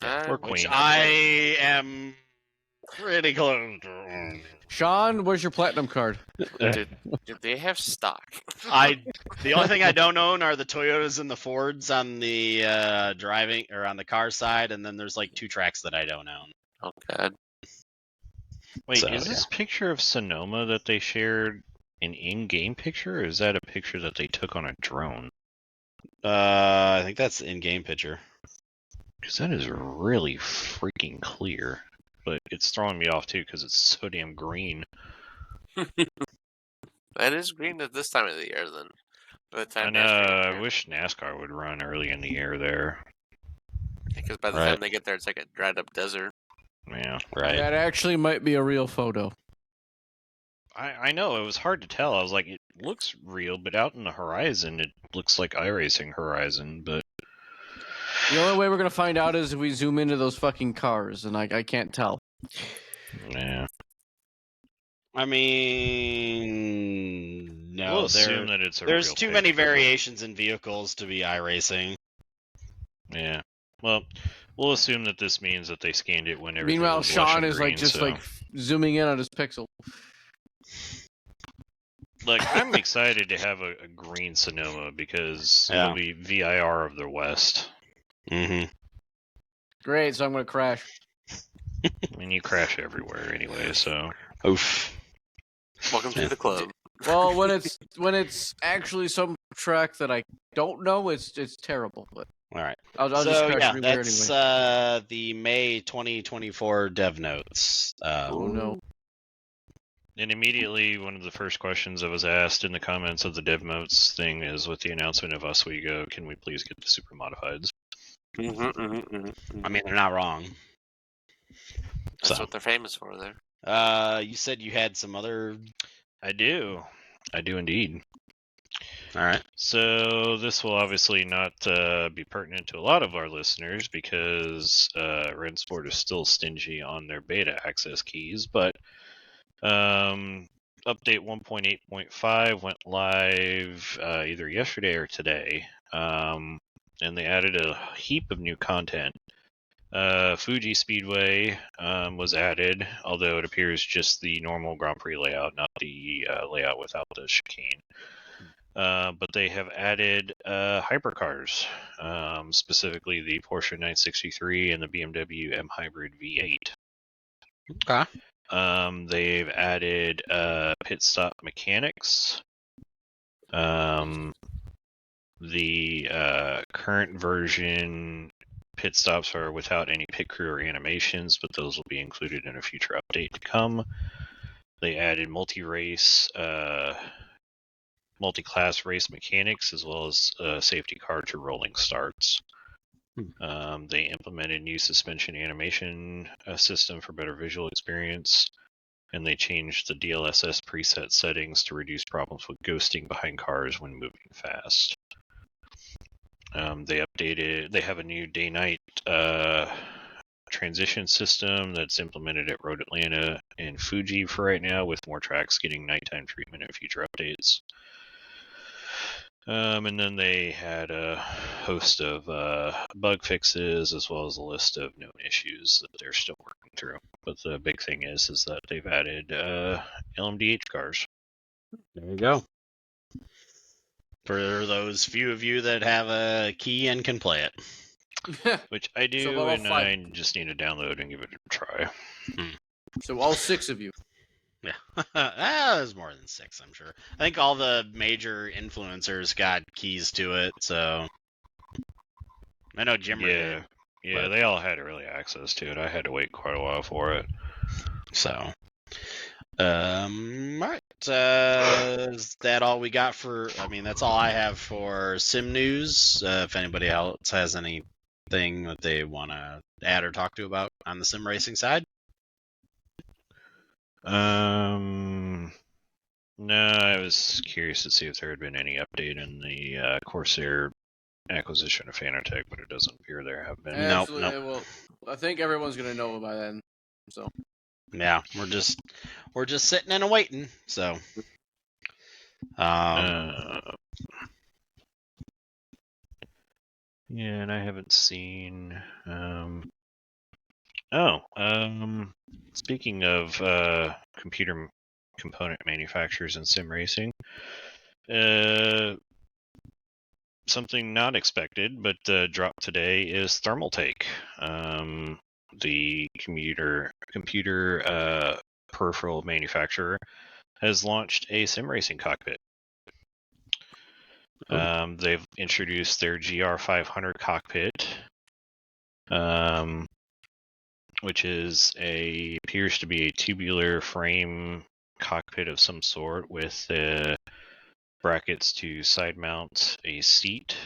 Ah, Or Which queen. I am pretty close to. Sean, where's your platinum card? Dude, they have stock. The only thing I don't own are the Toyotas and the Fords on the driving or on the car side, and then there's like 2 tracks that I don't own. Oh god. Wait, So, is this picture of Sonoma that they shared an in-game picture, or is that a picture that they took on a drone? I think that's the in-game picture. Because that is really freaking clear. But it's throwing me off too because it's so damn green. It is green at this time of the year then. By the time And I wish NASCAR would run early in the year there. because by the Right. time they get there, it's like a dried up desert. Yeah. Right. That actually might be a real photo. I know, it was hard to tell. I was like, it looks real, but out in the horizon, it looks like iRacing horizon, but... The only way we're gonna find out is if we zoom into those fucking cars, and I can't tell. Yeah. I mean, no, We'll assume that it's a there's real too many picture, but- variations in vehicles to be iRacing. Yeah. Well, we'll assume that this means that they scanned it when everything Meanwhile, was lush Sean and is like green, just so- like zooming in on his pixel. Like, I'm excited to have a green Sonoma because it'll be VIR of the West. Mm-hmm. Great, so I'm gonna crash. I mean, you crash everywhere anyway, so... Oof. Welcome to the club. Well, when it's actually some track that I don't know, it's terrible. But All right. I'll just So crash yeah, everywhere that's anyway. the May 2024 dev notes. Oh no. And immediately, one of the first questions that was asked in the comments of the dev notes thing is, with the announcement of Oswego, can we please get the super modifieds? I mean, they're not wrong. That's So. what they're famous for there. You said you had some other. I do indeed. All right. So this will obviously not be pertinent to a lot of our listeners because Rensport is still stingy on their beta access keys, but update 1.8.5 went live either yesterday or today, and they added a heap of new content. Fuji Speedway was added, although it appears just the normal Grand Prix layout, not the layout without the chicane. But they have added hypercars, specifically the Porsche 963 and the BMW M Hybrid V8. Okay. They've added pit stop mechanics. The current version pit stops are without any pit crew or animations, but those will be included in a future update to come. They added multi-class race mechanics as well as safety car to rolling starts. They implemented new suspension animation system for better visual experience, and they changed the DLSS preset settings to reduce problems with ghosting behind cars when moving fast. They have a new day-night transition system that's implemented at Road Atlanta and Fuji for right now, with more tracks getting nighttime treatment in future updates. And then they had a host of bug fixes as well as a list of known issues that they're still working through. But the big thing is that they've added LMDH cars. There you go. For those few of you that have a key and can play it. Which I do, level and 5. I just need to download and give it a try. So all 6 of you. Yeah. There's more than 6, I'm sure. I think all the major influencers got keys to it, so. I know Jimmer did. Yeah, but- they all had early access to it. I had to wait quite a while for it. So. All right. Is that all we got for? I mean, that's all I have for sim news. If anybody else has anything that they want to add or talk to about on the sim racing side. No, I was curious to see if there had been any update in the Corsair acquisition of Fanatec, but it doesn't appear there have been. Nope. Absolutely. Well, I think everyone's gonna know by then. So Yeah, we're just sitting and waiting. So, Yeah, and I haven't seen. Speaking of computer component manufacturers and sim racing, something not expected but dropped today is Thermaltake. The computer peripheral manufacturer has launched a sim racing cockpit. They've introduced their GR500 cockpit, which appears to be a tubular frame cockpit of some sort with brackets to side mount a seat.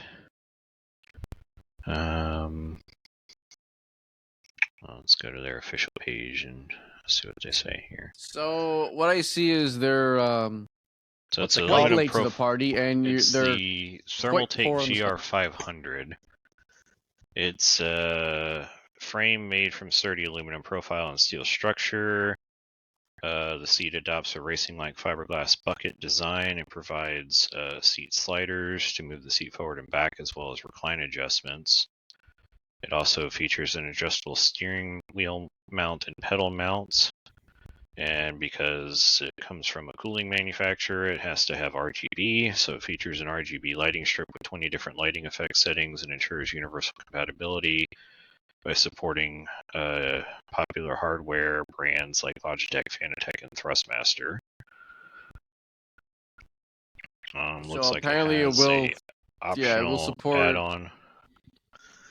Let's go to their official page and see what they say here. So what I see is they're So What's it's it a called? quite aluminum late to the party, and It's they're the quite Thermaltake poor on the GR500. It's a frame made from sturdy aluminum profile and steel structure. The seat adopts a racing-like fiberglass bucket design and provides seat sliders to move the seat forward and back, as well as recline adjustments. It also features an adjustable steering wheel mount and pedal mounts. And because it comes from a cooling manufacturer, it has to have RGB, so it features an RGB lighting strip with 20 different lighting effect settings and ensures universal compatibility by supporting popular hardware brands like Logitech, Fanatec, and Thrustmaster. Looks like apparently it has will a optional it will support add-on.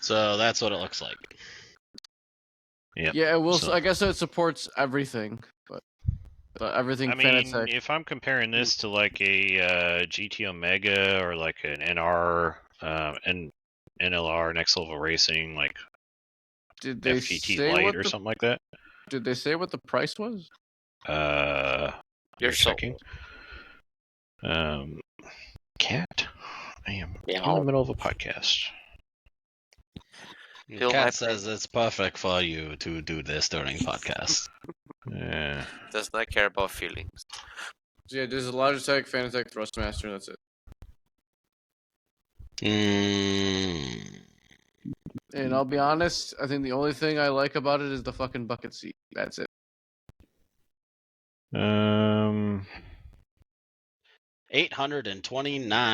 So that's what it looks like. Yep. Yeah, it will. So- I guess it supports everything, but everything. I mean, Fanatec. if I'm comparing this to like a GT Omega or like an NR and NLR Next Level Racing, like Did they FGT say Lite what or the something like that. Did they say what the price was? You're You're checking. sold. Cat, I am in Meow. the middle of a podcast. Feel my Cat says it's perfect for you to do this during podcast. Yeah. Does not care about feelings. So yeah, there's a Logitech, Fanatec, Thrustmaster. That's it. And I'll be honest, I think the only thing I like about it is the fucking bucket seat. That's it.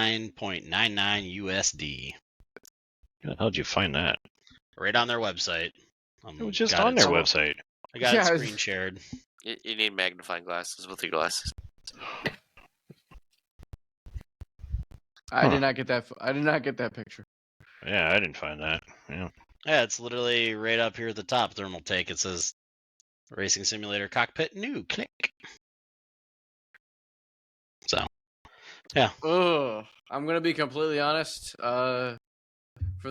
$829.99 USD. How the hell did you find that? Right on their website. It was just got on it- their website. I got Yeah, it it's- screen shared. You need magnifying glasses with your glasses. I Huh. did not get that. I did not get that picture. Yeah, I didn't find that. Yeah. Yeah, it's literally right up here at the top. Thermaltake. It says Racing Simulator Cockpit New. Click. So, yeah. Ugh. I'm gonna be completely honest. For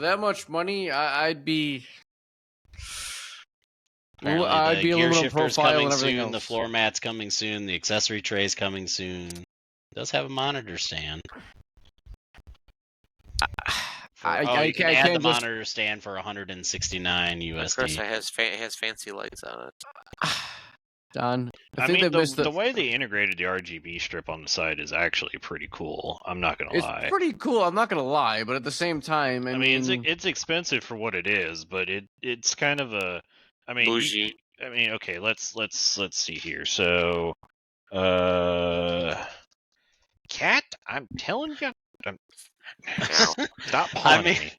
that much money, I'd be. Apparently I'd the be gear aluminum shifter's profile coming and everything soon. else. The floor mat's coming soon. The accessory tray's coming soon. It does have a monitor stand. I you can can't add the just- monitor stand for $169 Of course, USD. it has fancy lights on it. Don, I I think mean, they missed the way they integrated the RGB strip on the side is actually pretty cool. I'm not gonna It's lie. pretty cool. I'm not gonna lie, but at the same time, I mean, it's expensive for what it is, but it's kind of a. I mean, Bougie. okay. Let's see here. So, Cat, I'm telling you, stop pawing me.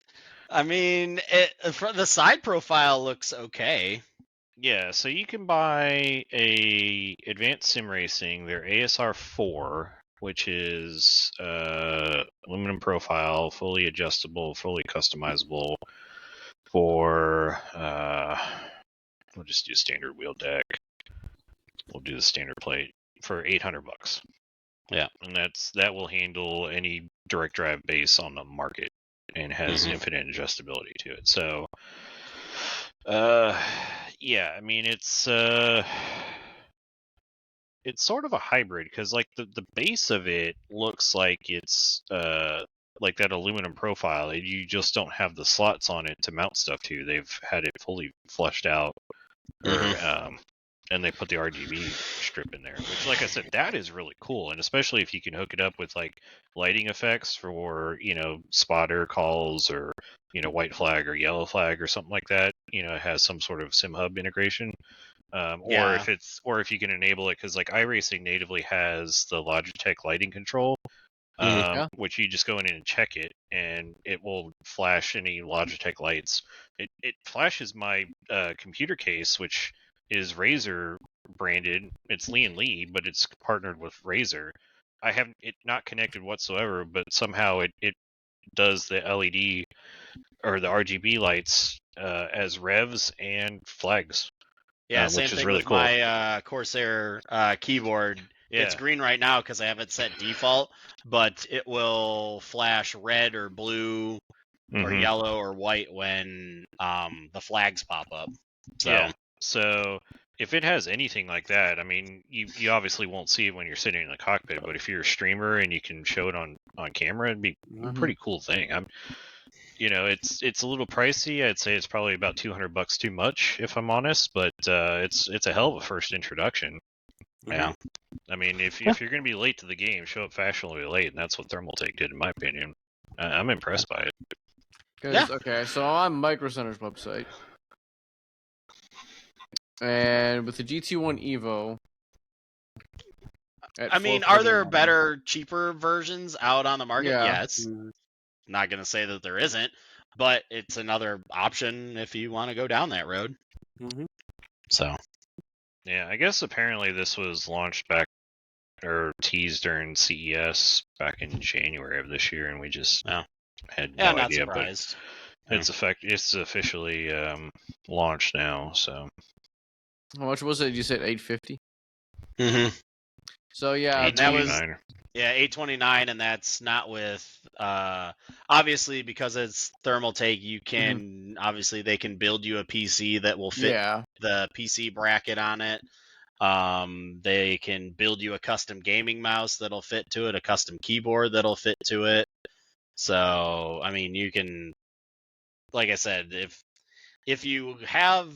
I mean, the side profile looks okay. Yeah, so you can buy a Advanced Sim Racing, their ASR 4, which is aluminum profile, fully adjustable, fully customizable for we'll just do standard wheel deck. We'll do the standard plate. for $800. Yeah. And that will handle any direct drive base on the market and has infinite adjustability to it. So, yeah, I mean it's sort of a hybrid because like the base of it looks like it's like that aluminum profile. You just don't have the slots on it to mount stuff to. They've had it fully flushed out, and they put the RGB strip in there, which, like I said, that is really cool. And especially if you can hook it up with like lighting effects for, spotter calls or, white flag or yellow flag or something like that. It has some sort of sim hub integration. Or if you can enable it, because like iRacing natively has the Logitech lighting control, which you just go in and check it, and it will flash any Logitech lights. It flashes my computer case, which is Razer branded. It's Lee & Lee, but it's partnered with Razer. I have it not connected whatsoever, but somehow it does the LED or the RGB lights as revs and flags. Yeah, same which is thing really with cool. my Corsair keyboard. Yeah. It's green right now because I have it set default, but it will flash red or blue or yellow or white when the flags pop up. So. Yeah. So if it has anything like that, I mean, you obviously won't see it when you're sitting in the cockpit, but if you're a streamer and you can show it on camera, it'd be a pretty cool thing. It's a little pricey. I'd say it's probably about $200 too much, if I'm honest, but it's a hell of a first introduction. Yeah. I mean, if you're going to be late to the game, show up fashionably late, and that's what Thermaltake did, in my opinion. I'm impressed by it. Yeah. Okay, so I'm on Micro Center's website, and with the GT1 Evo. I mean, are there better, cheaper versions out on the market? Yeah. Yes. Not going to say that there isn't, but it's another option if you want to go down that road. So. Yeah, I guess apparently this was launched back or teased during CES back in January of this year, and we just had no not idea. Surprised. But it's officially launched now. So how much was it? You said $850. So that was $829. $829, and that's not with obviously because it's Thermaltake. You can obviously they can build you a PC that will fit the PC bracket on it. They can build you a custom gaming mouse that'll fit to it, a custom keyboard that'll fit to it. So, I mean, you can, like I said, if you have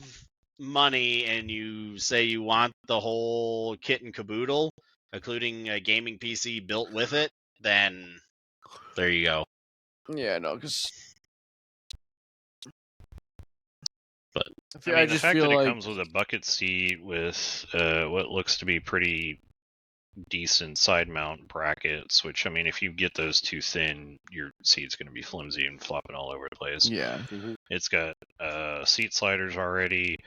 money and you say you want the whole kit and caboodle, including a gaming PC built with it, then there you go. Yeah, no, because. But I the just fact feel that like it comes with a bucket seat with what looks to be pretty decent side mount brackets, which I mean, if you get those too thin, your seat's going to be flimsy and flopping all over the place. Yeah. It's got seat sliders already.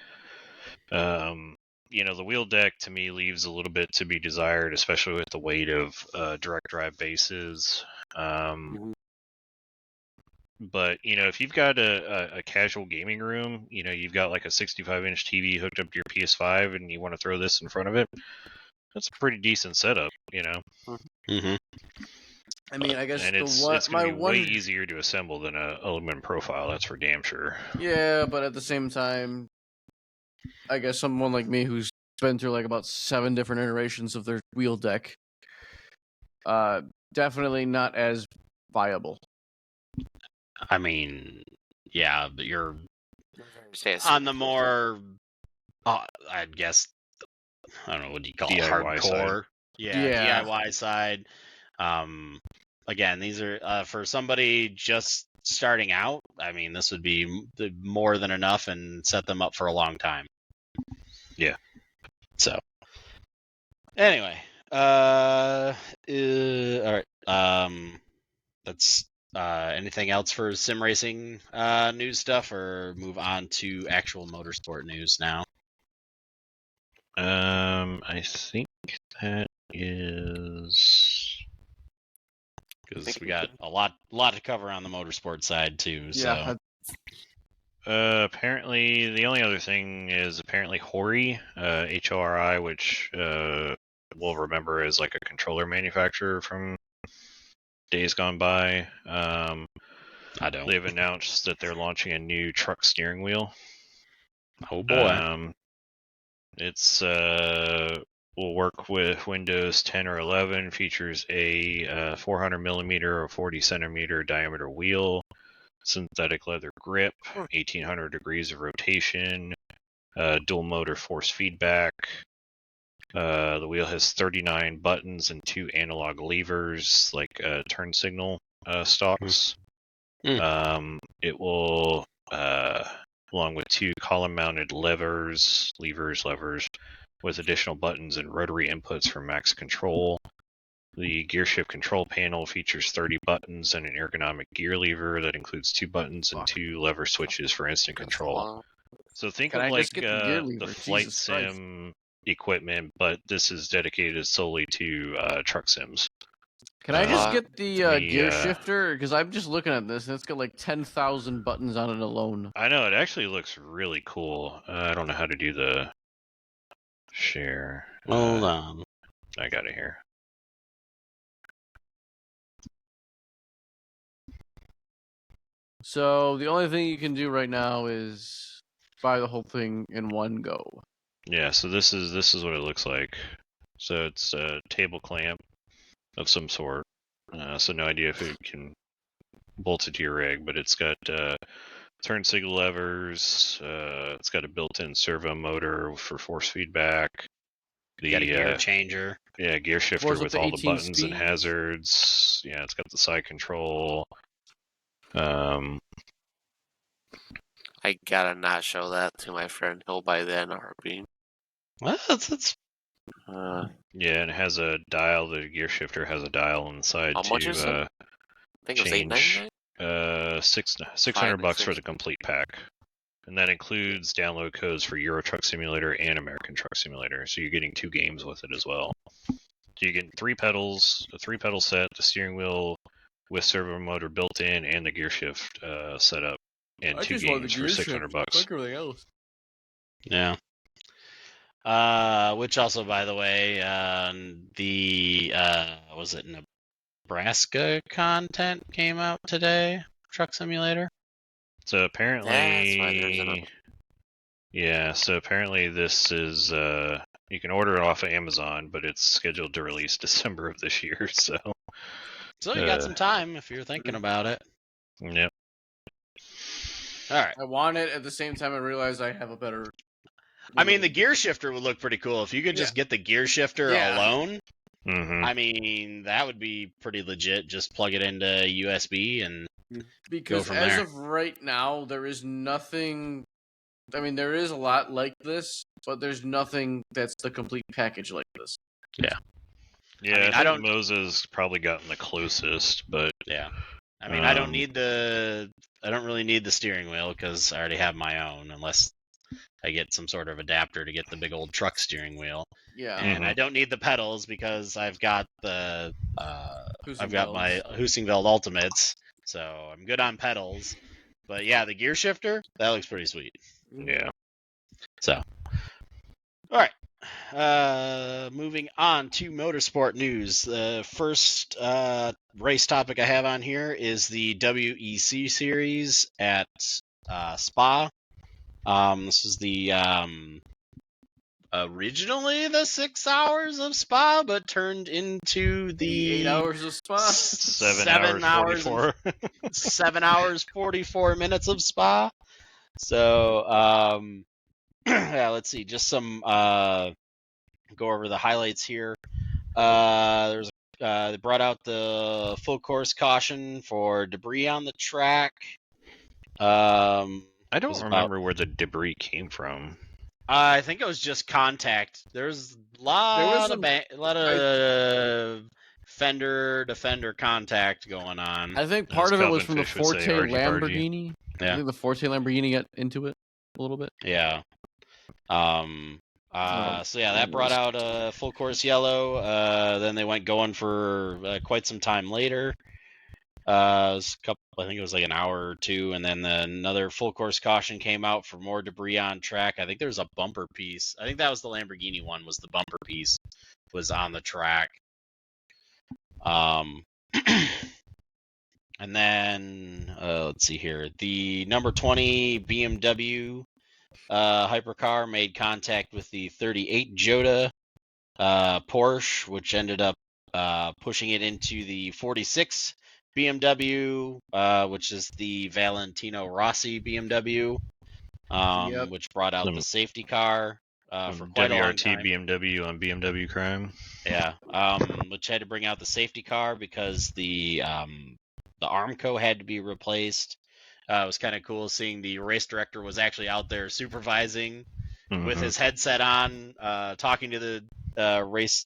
The wheel deck to me leaves a little bit to be desired, especially with the weight of direct drive bases. But if you've got a casual gaming room, you've got like a 65-inch TV hooked up to your PS5, and you want to throw this in front of it, that's a pretty decent setup, I mean, I guess and it's going to be way easier to assemble than a aluminum profile. That's for damn sure. Yeah, but at the same time, I guess someone like me who's been through like about 7 different iterations of their wheel deck, definitely not as viable. I mean, yeah, but you're on the more, I guess, I don't know, what do you call it, DIY hardcore? Side. Yeah, DIY side. Again, these are for somebody just starting out. I mean, this would be more than enough and set them up for a long time. Yeah. So, anyway, all right. That's anything else for sim racing news stuff, or move on to actual motorsport news now? I think that is because we got a lot to cover on the motorsport side too. Yeah. So apparently the only other thing is apparently Hori, HORI, which we'll remember as like a controller manufacturer from days gone by. I don't. They've announced that they're launching a new truck steering wheel. Oh boy. It's will work with Windows 10 or 11. Features a 400 millimeter or 40 centimeter diameter wheel, synthetic leather grip, 1800 degrees of rotation, dual motor force feedback. The wheel has 39 buttons and 2 analog levers, like turn signal stalks. It will, along with 2 column-mounted levers, with additional buttons and rotary inputs for max control. The gear shift control panel features 30 buttons and an ergonomic gear lever that includes 2 buttons and 2 lever switches for instant control. So think Can of I like just get the gear lever? the flight Jesus Christ. sim equipment, but this is dedicated solely to truck sims. Can I just Uh, get the gear shifter? Because I'm just looking at this, and it's got like 10,000 buttons on it alone. I know, it actually looks really cool. I don't know how to do the share. Hold on. I got it here. So the only thing you can do right now is buy the whole thing in one go. Yeah, so this is what it looks like. So it's a table clamp of some sort. So no idea if it can bolt it to your rig, but it's got turn signal levers. It's got a built-in servo motor for force feedback. You got a gear changer. Yeah, gear shifter Force up with to all the 18 buttons and speeds. hazards. Yeah, it's got the side control. I gotta not show that to my friend. He'll buy that in a heartbeat. Well, that's Yeah, and it has a dial. The gear shifter has a dial inside How much is it? I think it was change. $8.99. $600 for the complete pack, and that includes download codes for Euro Truck Simulator and American Truck Simulator. So you're getting 2 games with it as well. So you get 3 pedals, a 3-pedal set, the steering wheel with servo motor built in, and the gear shift set up, and 2 games for $600. Fuck everything else. yeah. Which also, by the way, the was it Nebraska content came out today? Truck Simulator. So apparently, That's why there's an yeah. So apparently, this is you can order it off of Amazon, but it's scheduled to release December of this year. So You got some time if you're thinking about it. yep. All right. I want it at the same time. I realize I have a better. I mean, the gear shifter would look pretty cool if you could just get the gear shifter alone. Mm-hmm. I mean, that would be pretty legit. Just plug it into USB and Because from as there. of right now, there is nothing. I mean, there is a lot like this, but there's nothing that's the complete package like this. Yeah, mean, I think Mosa's probably gotten the closest, but yeah. I mean, I don't really need the steering wheel because I already have my own, unless I get some sort of adapter to get the big old truck steering wheel. Yeah. And I don't need the pedals because I've got my Husingveld Ultimates, so I'm good on pedals. But yeah, the gear shifter, that looks pretty sweet. yeah. So, all right. Moving on to motorsport news. The first race topic I have on here is the WEC series at Spa. This is the originally the 6 hours of Spa, but turned into the 8 hours of Spa. 7 hours 44. 7 hours 44 minutes of Spa. So yeah, let's see. Just some go over the highlights here. There's they brought out the full course caution for debris on the track. I don't remember where the debris came from. I think it was just contact. There's a lot of fender to fender contact going on. I think part of it was from the Fish would say Forte argy-bargy. Lamborghini. Yeah. I think the Forte Lamborghini got into it a little bit. Yeah. So yeah, that brought out a full course yellow. Then they went going for quite some time later. I think it was like an hour or two, and then another full course caution came out for more debris on track. I think there was a bumper piece. I think that was the Lamborghini one, was the bumper piece was on the track. And then let's see here. The number 20 BMW hypercar made contact with the 38 Jota Porsche, which ended up pushing it into the 46 BMW, which is the Valentino Rossi BMW, which brought out the safety car for quite a long time. BMW on BMW crime. Yeah, which had to bring out the safety car because the Armco had to be replaced. It was kind of cool seeing the race director was actually out there supervising with his headset on, talking to the race,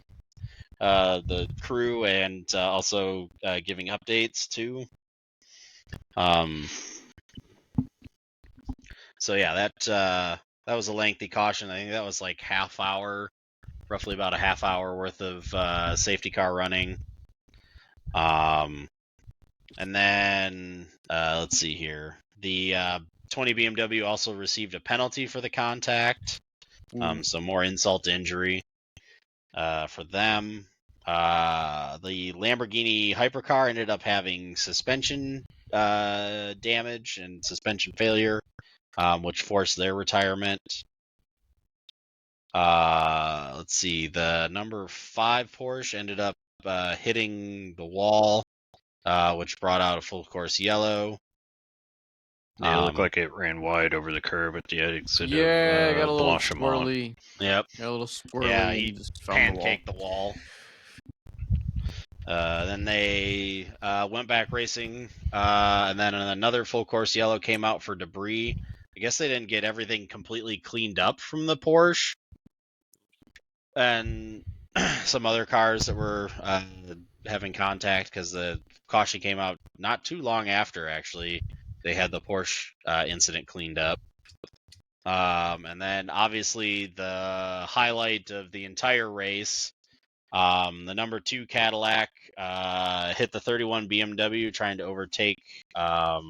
the crew, and also giving updates too. So yeah, that was a lengthy caution. I think that was like roughly about a half hour worth of safety car running. And then let's see here. The 20 BMW also received a penalty for the contact. So more insult to injury for them. The Lamborghini hypercar ended up having suspension damage and suspension failure, which forced their retirement. Let's see. The number 5 Porsche ended up hitting the wall, which brought out a full course yellow. Yeah, it looked like it ran wide over the curb at the exit got a little Blanchimont. swirly. Yep. Got a little swirly. Yeah, he just found pancaked the wall. Then they went back racing, and then another full course yellow came out for debris. I guess they didn't get everything completely cleaned up from the Porsche and some other cars that were having contact, because the caution came out not too long after, actually. They had the Porsche incident cleaned up. And then obviously the highlight of the entire race, the number 2 Cadillac hit the 31 BMW trying to overtake the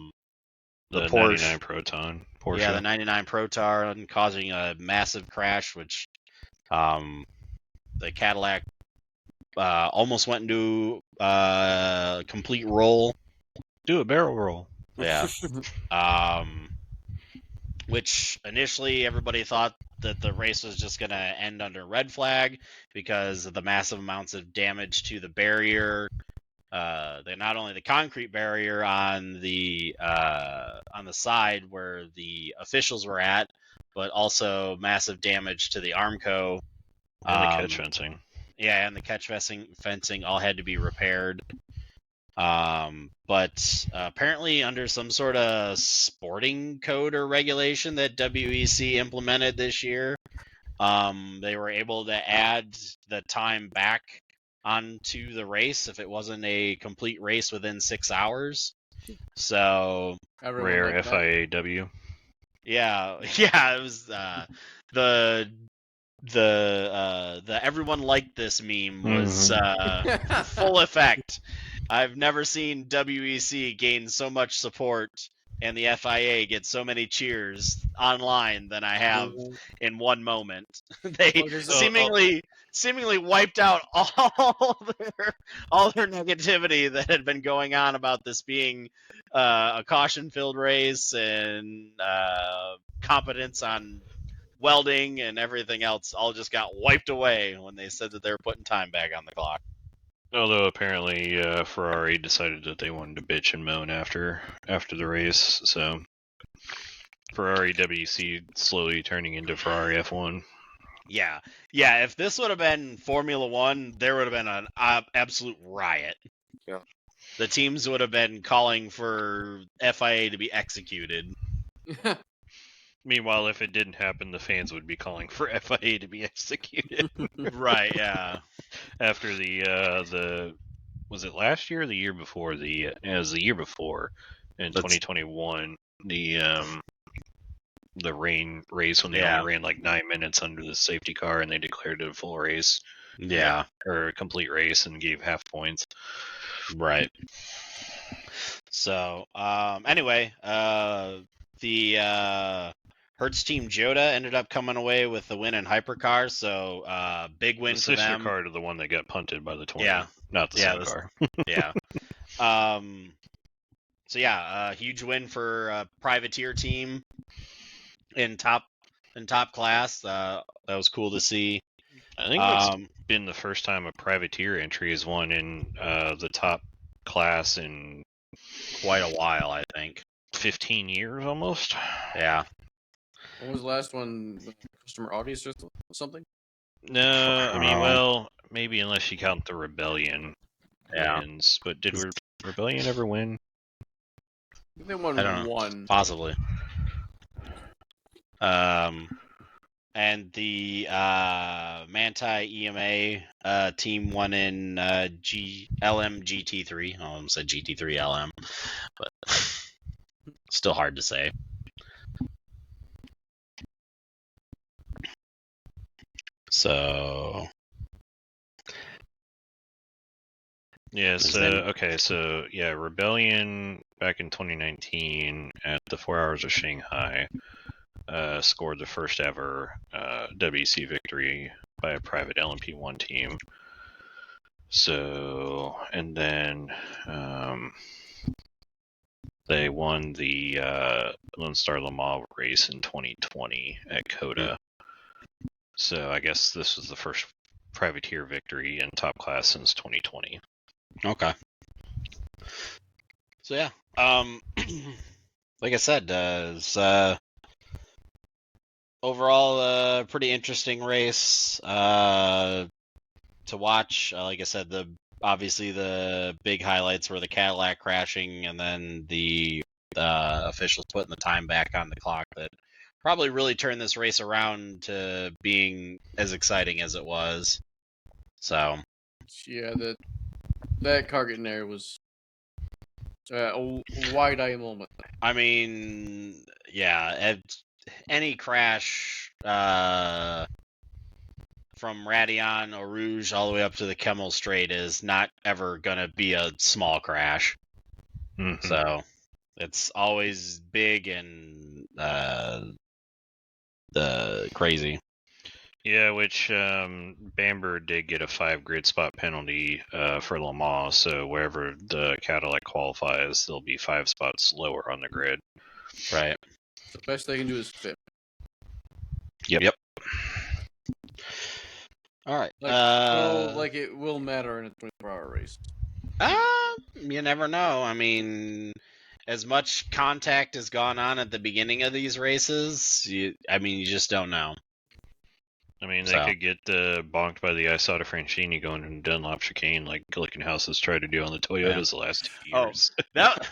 Porsche. 99 Proton. Porsche. Yeah, the 99 Proton, causing a massive crash, which the Cadillac almost went into a complete roll. Do a barrel roll. Yeah. Which initially everybody thought that the race was just going to end under red flag because of the massive amounts of damage to the barrier. Not only the concrete barrier on the side where the officials were at, but also massive damage to the Armco. And the catch fencing. Yeah, and the catch fencing all had to be repaired. But apparently under some sort of sporting code or regulation that WEC implemented this year, they were able to add the time back onto the race if it wasn't a complete race within 6 hours. So rare FIAW. Yeah, it was the everyone liked this meme was full effect. I've never seen WEC gain so much support and the FIA get so many cheers online than I have in one moment. They seemingly wiped out all their negativity that had been going on about this being a caution-filled race and competence on welding and everything else. All just got wiped away when they said that they were putting time back on the clock. Although apparently Ferrari decided that they wanted to bitch and moan after the race, so Ferrari WEC slowly turning into Ferrari F1. Yeah. If this would have been Formula One, there would have been an absolute riot. Yeah. The teams would have been calling for FIA to be executed. Meanwhile, if it didn't happen, the fans would be calling for FIA to be executed. Right, yeah. After the was it last year or the year before? It was the year before in 2021. The rain race when they only ran like 9 minutes under the safety car and they declared it a full race. Yeah. Or a complete race and gave half points. Right. So, anyway, the Hertz Team Joda ended up coming away with the win in Hypercar, so big win The for sister them. car to the one that got punted by the 20. Yeah. Not the same car. Yeah. So yeah, huge win for a privateer team in top class. That was cool to see. I think that's been the first time a privateer entry has won in the top class in quite a while, I think. 15 years almost. Yeah. What was the last one? Customer audience or something? No, I mean, well, maybe unless you count the Rebellion wins. But did Rebellion ever win? I think they won I don't know. one. Possibly. And the Manti EMA team won in LM GT3. I almost said GT3 LM, but still hard to say. So yeah, so Rebellion back in 2019 at the 4 Hours of Shanghai scored the first ever WC victory by a private LMP1 team. So, and then they won the Lone Star Le Mans race in 2020 at COTA. So I guess this was the first privateer victory in top class since 2020. Okay. So yeah, like I said, it's overall a pretty interesting race to watch. Like I said, obviously the big highlights were the Cadillac crashing, and then the officials putting the time back on the clock that probably really turned this race around to being as exciting as it was. So yeah, that car getting there was a wide-eye moment. I mean, yeah, any crash from Radeon or Rouge all the way up to the Kemmel Straight is not ever going to be a small crash. Mm-hmm. So it's always big and crazy. Yeah, which Bamber did get a 5 grid spot penalty for Le Mans, so wherever the Cadillac qualifies, there'll be 5 spots lower on the grid. Right. The best they can do is fit. Yep. All right. Like it will matter in a 24-hour race. You never know. I mean, as much contact has gone on at the beginning of these races, you just don't know. I mean, they could get bonked by the ISATA Francini going in Dunlop chicane like Glickenhaus has tried to do on the Toyotas the last 2 years. That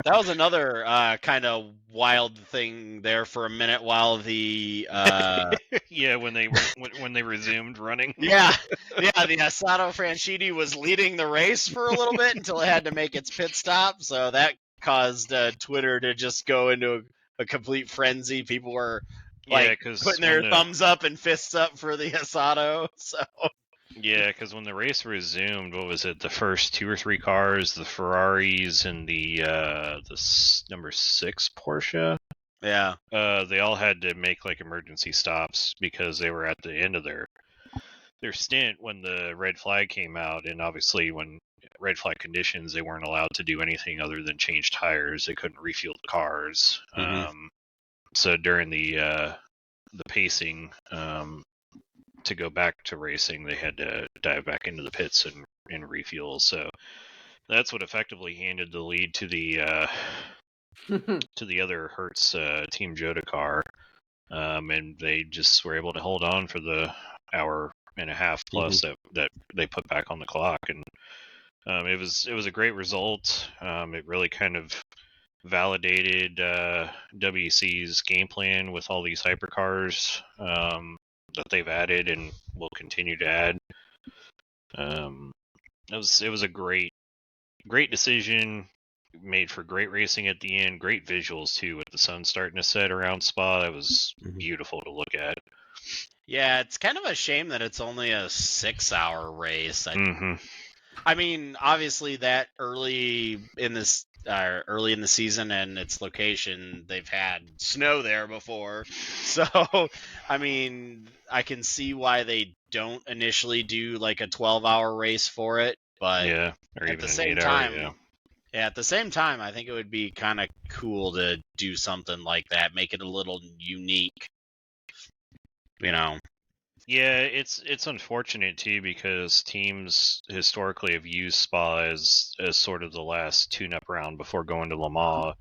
was another kind of wild thing there for a minute while the when they resumed running. the ISATA Francini was leading the race for a little bit until it had to make its pit stop, so that caused Twitter to just go into a complete frenzy. People were putting their thumbs up and fists up for the Asado. So yeah, because when the race resumed, what was it? The first 2 or 3 cars, the Ferraris and the number 6 Porsche. Yeah. They all had to make like emergency stops because they were at the end of their stint when the red flag came out, and obviously when red flag conditions, they weren't allowed to do anything other than change tires. They couldn't refuel the cars. Mm-hmm. So during the pacing to go back to racing, they had to dive back into the pits and refuel. So that's what effectively handed the lead to the to the other Hertz Team Joda car, and they just were able to hold on for the hour and a half plus that they put back on the clock, and it was a great result. It really kind of validated WEC's game plan with all these hypercars that they've added and will continue to add. It was a great decision, made for great racing at the end, great visuals too with the sun starting to set around Spa. That was beautiful to look at. Yeah, it's kind of a shame that it's only a 6-hour race. I mean, obviously that early in the season and its location, they've had snow there before. So, I mean, I can see why they don't initially do like a 12-hour race for it, but Yeah, or at even the an same 8 hour. time, Yeah. at the same time, I think it would be kind of cool to do something like that, make it a little unique. Yeah, it's unfortunate too because teams historically have used Spa as sort of the last tune-up round before going to Le Mans,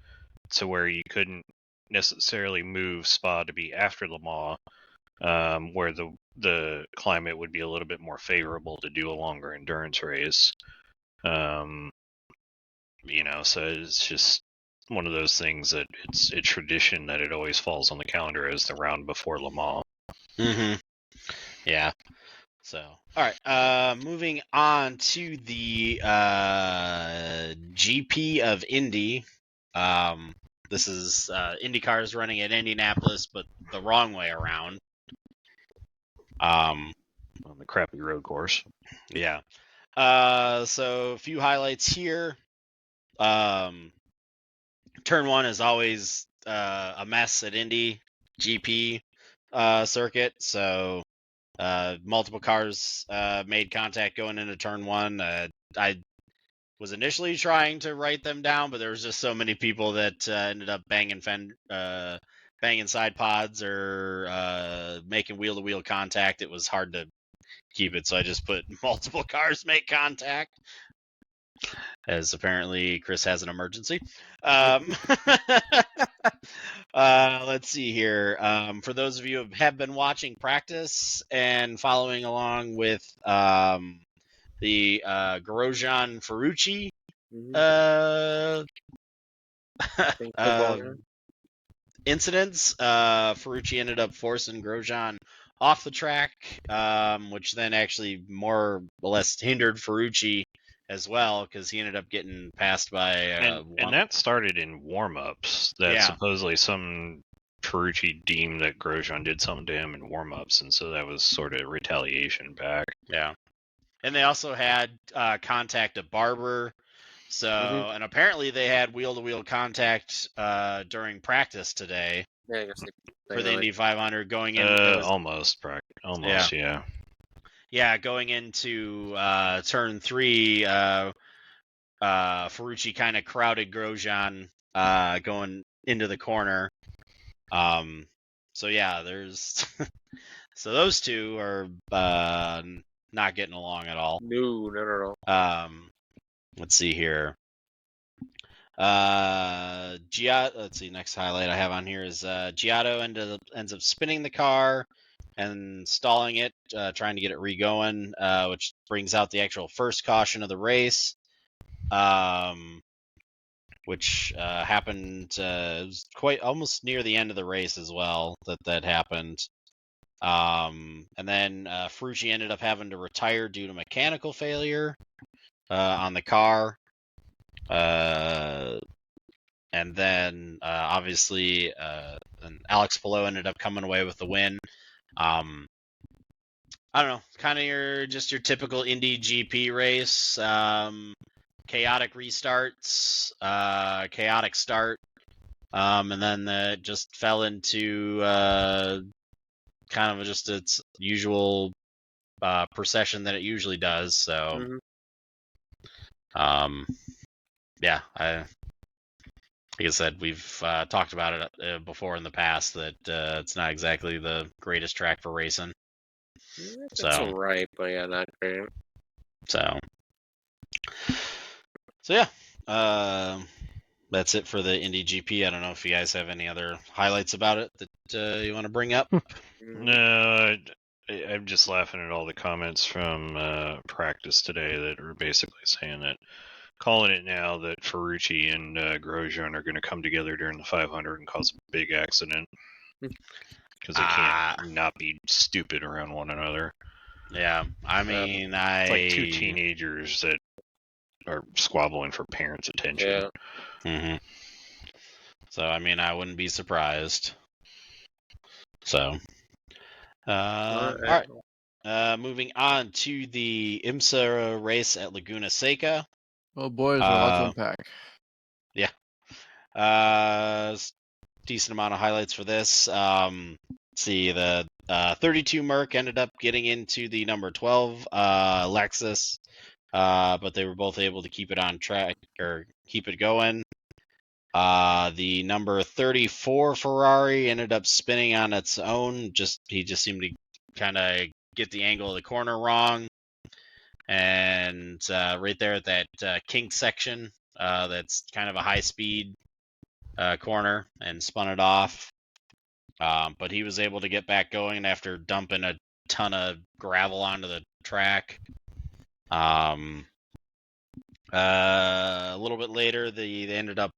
to where you couldn't necessarily move Spa to be after Le Mans, where the climate would be a little bit more favorable to do a longer endurance race. So it's just one of those things that it's a tradition that it always falls on the calendar as the round before Le Mans. Mm-hmm. Yeah. So, all right. Moving on to the GP of Indy. This is Indycar is running at Indianapolis, but the wrong way around. On the crappy road course. Yeah. So a few highlights here. Turn 1 is always a mess at Indy GP circuit. So multiple cars made contact going into turn 1. I was initially trying to write them down, but there was just so many people that ended up banging side pods or making wheel-to-wheel contact. It was hard to keep it, so I just put multiple cars make contact, as apparently Chris has an emergency. Let's see here. For those of you who have been watching practice and following along with the Grosjean Ferrucci incidents, Ferrucci ended up forcing Grosjean off the track, which then actually more or less hindered Ferrucci as well, because he ended up getting passed by and that started in warm-ups. That supposedly some Ferrucci deemed that Grosjean did something to him in warm-ups, and so that was sort of retaliation back. Yeah. And they also had contact at Barber. So, and apparently they had wheel-to-wheel contact during practice today. Yeah, I guess for the Indy 500 going in. Almost, yeah. Yeah, going into turn 3, Ferrucci kind of crowded Grosjean going into the corner. So yeah, there's so those two are not getting along at all. No, not at all. Let's see here. Let's see. Next highlight I have on here is Giotto ends up spinning the car and stalling it, trying to get it re-going, which brings out the actual first caution of the race, which happened it was quite almost near the end of the race as well that happened. And then Ferrucci ended up having to retire due to mechanical failure on the car. And then obviously Alex Palou ended up coming away with the win. I don't know, kind of your typical Indy GP race. Chaotic restarts, chaotic start, and then it just fell into kind of just its usual procession that it usually does. So, yeah, like I said, we've talked about it before in the past that it's not exactly the greatest track for racing. It's alright, but yeah, not great. So yeah, that's it for the Indy GP. I don't know if you guys have any other highlights about it that you want to bring up. No, I'm just laughing at all the comments from practice today that are basically saying that, calling it now that Ferrucci and Grosjean are going to come together during the 500 and cause a big accident because they can't not be stupid around one another. Yeah, I mean, it's like two teenagers that are squabbling for parents' attention. Yeah. So I mean, I wouldn't be surprised. So, all right. Moving on to the IMSA race at Laguna Seca. Oh boy, there's a lot to unpack. Decent amount of highlights for this. Let's see, the 32 Merc ended up getting into the number 12 Lexus, but they were both able to keep it on track or keep it going. The number 34 Ferrari ended up spinning on its own. He just seemed to kind of get the angle of the corner wrong, and right there at that kink section, that's kind of a high speed corner, and spun it off. But he was able to get back going after dumping a ton of gravel onto the track. A little bit later, they ended up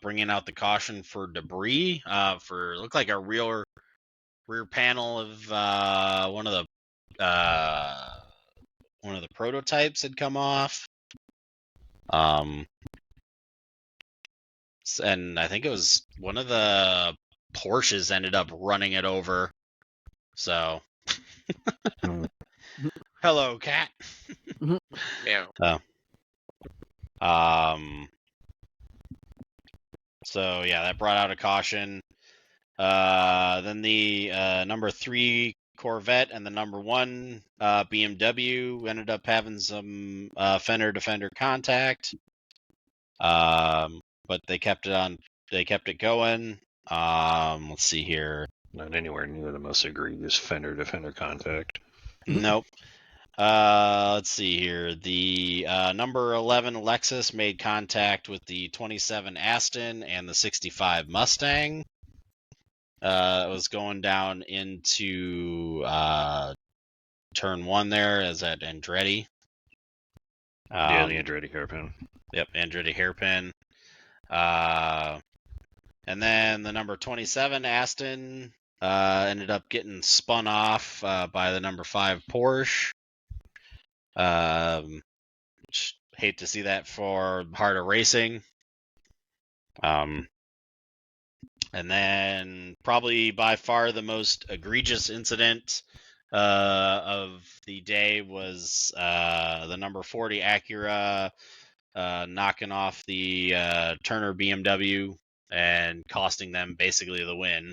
bringing out the caution for debris for looked like a rear panel of one of the prototypes had come off. And I think it was one of the Porsches ended up running it over. So, hello, cat. Yeah. So yeah, that brought out a caution. Then the number 3 Corvette and the number 1 BMW ended up having some fender-to-fender contact. But they kept it going. Let's see here. Not anywhere near the most egregious fender-to-fender contact. Nope. Let's see here. The number 11 Lexus made contact with the 27 Aston and the 65 Mustang. It was going down into turn 1 there, as at Andretti. The Andretti hairpin. Yep, Andretti hairpin. And then the number 27 Aston ended up getting spun off by the number 5 Porsche. Which, hate to see that for Heart of Racing. And then probably by far the most egregious incident of the day was the number 40 Acura knocking off the Turner BMW and costing them basically the win.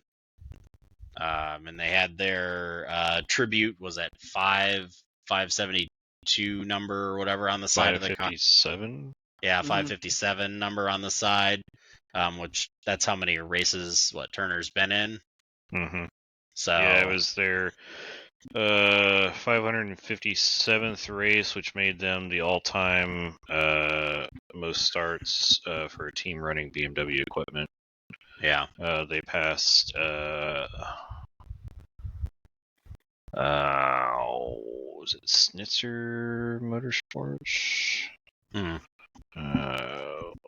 And they had their tribute was at 572 number or whatever on the side of the car. 557? Yeah, 557 number on the side, which that's how many races Turner's been in. Mm-hmm. So yeah, it was their 557th race, which made them the all-time most starts for a team running BMW equipment. Yeah. They passed was it Snitzer Motorsports? Mm.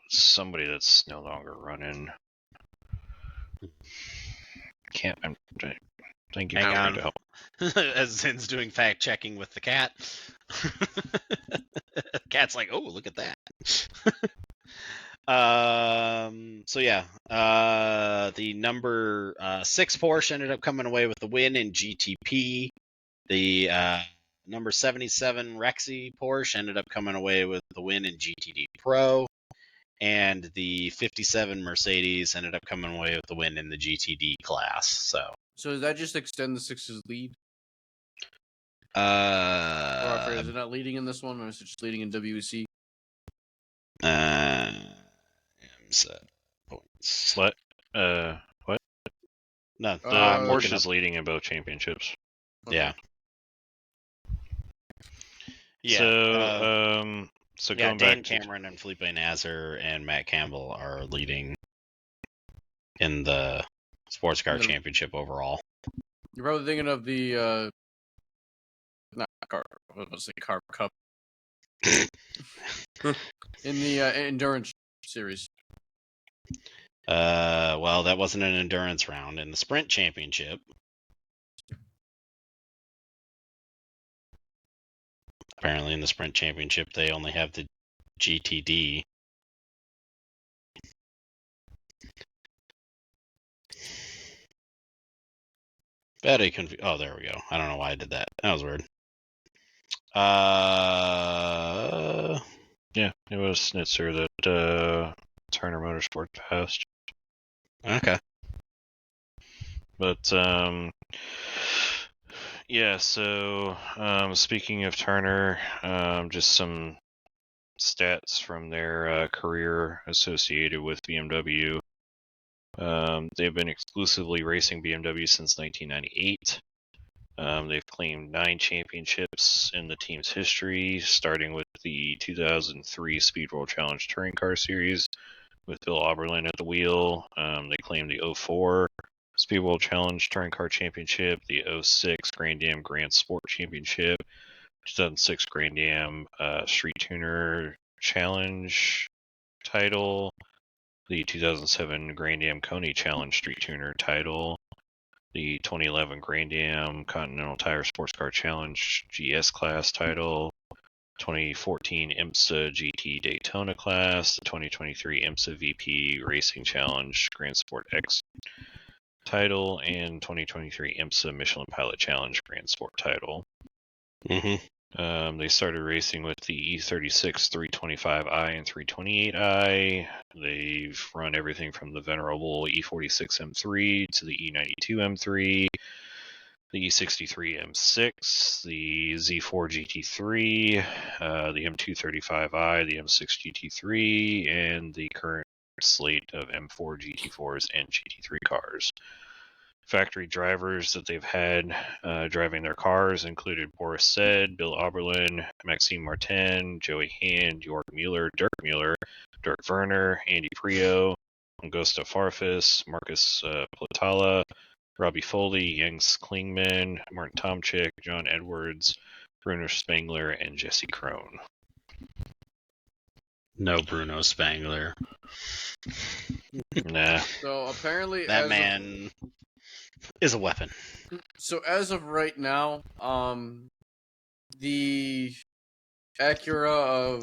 Somebody that's no longer running. I'm thank you for trying to help. As Zin's doing fact checking with the cat. Cat's like, oh, look at that. So yeah, the number 6 Porsche ended up coming away with the win in GTP. The number 77 Rexy Porsche ended up coming away with the win in GTD Pro. And the 57 Mercedes ended up coming away with the win in the GTD class. So does that just extend the 6's lead? Or is it not leading in this one, or is it just leading in WEC? IMSA points. What? What? No, Porsche is leading in both championships. Okay. Yeah. Yeah. So yeah, going Dan back Cameron and Felipe Nasser and Matt Campbell are leading in the sports car championship overall. You're probably thinking of the not car. I was going to say Car Cup in the endurance series. Well, that wasn't an endurance round. In the sprint championship, apparently in the sprint championship, they only have the GTD. Very confused. Oh, there we go. I don't know why I did that. That was weird. Yeah, it was Schnitzer that Turner Motorsports passed. Okay. But yeah. So speaking of Turner, just some stats from their career associated with BMW. They've been exclusively racing BMW since 1998. They've claimed 9 championships in the team's history, starting with the 2003 Speed World Challenge Touring Car Series with Bill Auberlen at the wheel. They claimed the 04 Speed World Challenge Touring Car Championship, the 06 Grand Am Grand Sport Championship, 2006 Grand Am Street Tuner Challenge title, the 2007 Grand Am Coney Challenge Street Tuner title, the 2011 Grand Am Continental Tire Sports Car Challenge GS Class title, 2014 IMSA GT Daytona Class, the 2023 IMSA VP Racing Challenge Grand Sport X title, and 2023 IMSA Michelin Pilot Challenge Grand Sport title. They started racing with the E36 325i and 328i. They've run everything from the venerable E46 M3 to the E92 M3, the E63 M6, the Z4 GT3, the M235i, the M6 GT3, and the current slate of M4 GT4s and GT3 cars. Factory drivers that they've had driving their cars included Boris Said, Bill Auberlen, Maxime Martin, Joey Hand, York Mueller, Dirk Werner, Andy Prio, Augusto Farfus, Marcus Plotala, Robbie Foley, Jens Klingman, Martin Tomczyk, John Edwards, Bruno Spangler, and Jesse Krohn. No Bruno Spangler. Nah. So apparently, That man is a weapon. So as of right now, the Acura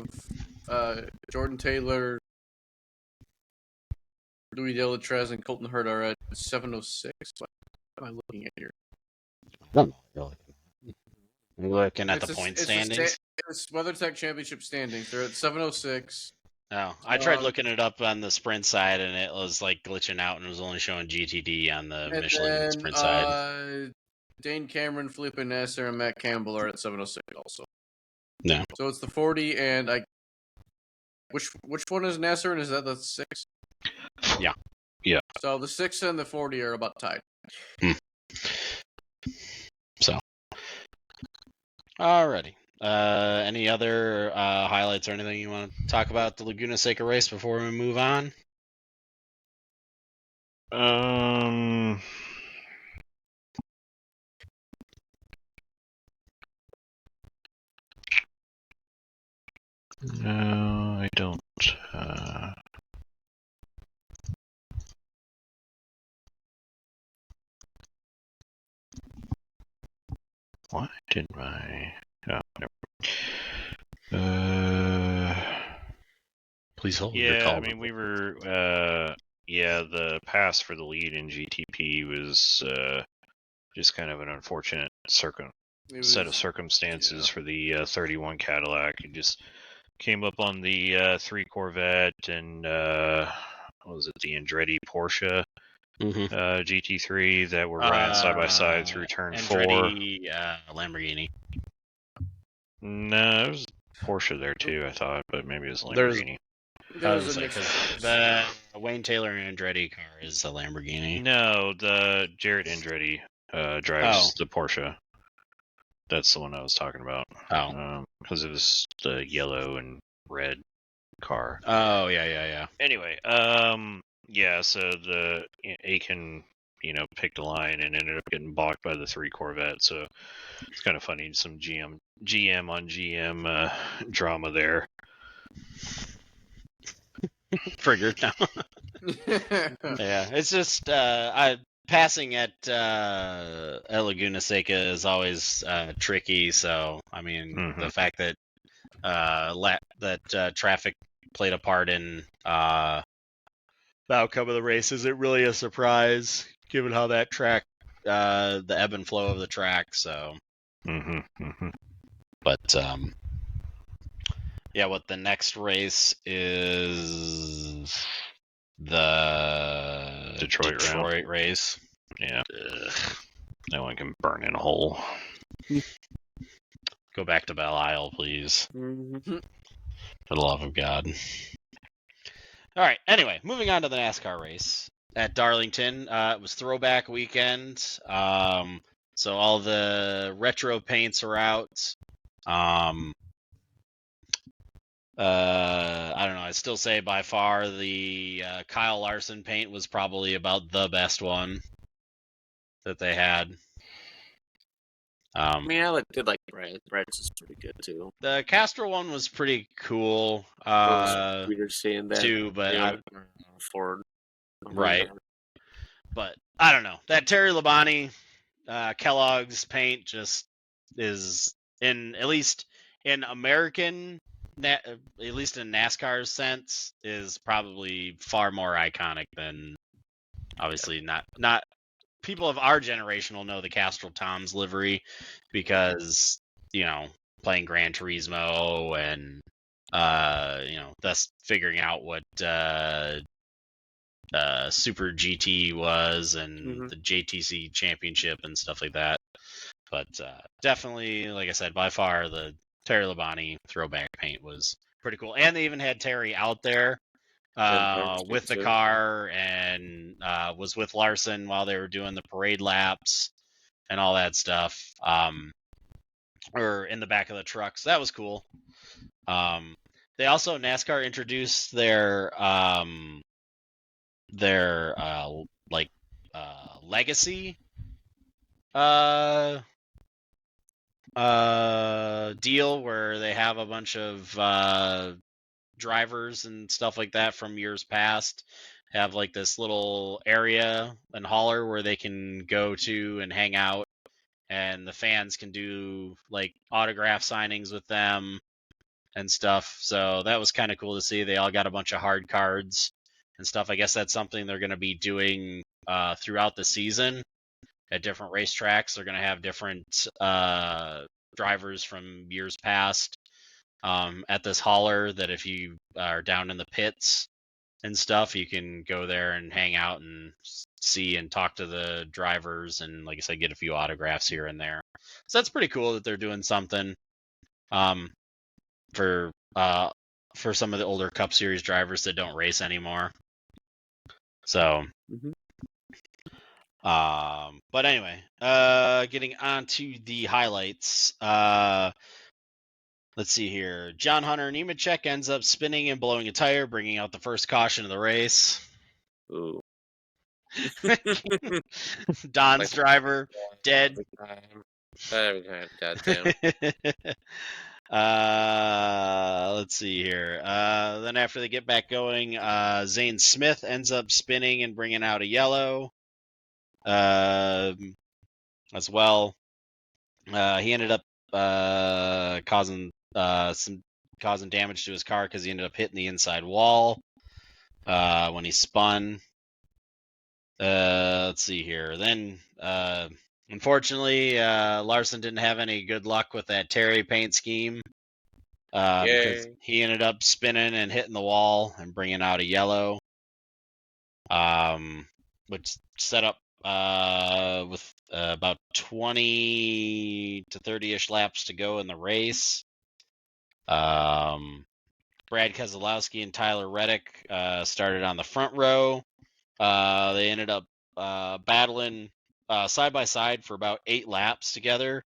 of Jordan Taylor, Louis Delatrez, and Colton Hurd are at 706. What am I looking at here? You're looking at the point standings? It's WeatherTech Championship standings. They're at 706. Oh, I tried looking it up on the sprint side, and it was like glitching out, and it was only showing GTD on the Michelin sprint side. Dane Cameron, Felipe Nasser, and Matt Campbell are at 706 also. No. So it's the 40, and which one is Nasser, and is that the 6? Yeah. So the 6 and the 40 are about tied. So, alrighty. Any other highlights or anything you want to talk about the Laguna Seca race before we move on? No, I don't. Why didn't I? Oh, never. Please hold. Yeah, I mean, we were. The pass for the lead in GTP was just kind of an unfortunate set of circumstances for the 31 Cadillac. It just came up on the 3 Corvette and what was it, the Andretti Porsche GT3 that were ran side by side through turn Andretti, 4. Lamborghini. No, it was Porsche there too, I thought, but maybe it was Lamborghini. The Wayne Taylor Andretti car is a Lamborghini. No, the Jarrett Andretti drives the Porsche. That's the one I was talking about. Oh. Because it was the yellow and red car. Oh, yeah. Anyway, so the Aiken, picked a line and ended up getting balked by the 3 Corvette. So it's kind of funny, some GM on GM drama there. Triggered now. Yeah, it's just passing at Laguna Seca is always tricky. So I mean, the fact that traffic played a part in the outcome of the race isn't really a surprise, given how that track, the ebb and flow of the track. So. But yeah, what the next race is the Detroit race. Yeah. No one can burn in a hole. Go back to Belle Isle, please. Mm-hmm. For the love of God. All right. Anyway, moving on to the NASCAR race at Darlington. It was throwback weekend. So all the retro paints are out. I don't know. I'd still say by far the Kyle Larson paint was probably about the best one that they had. I mean, did like Reds is pretty good too. The Castro one was pretty cool. Weird seeing that too, but Ford. Right. But I don't know. That Terry Labonte, Kellogg's paint just is at least in American, at least in NASCAR's sense, is probably far more iconic than obviously not people of our generation will know the Castrol Toms livery because, playing Gran Turismo and thus figuring out what Super GT was and the JTC Championship and stuff like that. But definitely, like I said, by far the Terry Labonte throwback paint was pretty cool. And they even had Terry out there with the car and was with Larson while they were doing the parade laps and all that stuff. Or in the back of the truck. So that was cool. They also, NASCAR introduced their legacy deal where they have a bunch of drivers and stuff like that from years past have like this little area and hauler where they can go to and hang out, and the fans can do like autograph signings with them and stuff. So that was kind of cool to see. They all got a bunch of hard cards and stuff. I guess that's something they're going to be doing throughout the season at different racetracks. They're going to have different drivers from years past at this hauler that if you are down in the pits and stuff, you can go there and hang out and see and talk to the drivers and, like I said, get a few autographs here and there. So that's pretty cool that they're doing something for some of the older Cup Series drivers that don't race anymore. So, but anyway, getting on to the highlights. Let's see here. John Hunter Nemechek ends up spinning and blowing a tire, bringing out the first caution of the race. Ooh. Don's driver, dead. Goddamn. Let's see here. Then after they get back going, Zane Smith ends up spinning and bringing out a yellow as well. He ended up causing damage to his car because he ended up hitting the inside wall when he spun. Let's see here. Then, unfortunately, Larson didn't have any good luck with that Terry paint scheme because he ended up spinning and hitting the wall and bringing out a yellow, which set up with about 20 to 30-ish laps to go in the race. Brad Keselowski and Tyler Reddick started on the front row. They ended up battling side by side for about 8 laps together,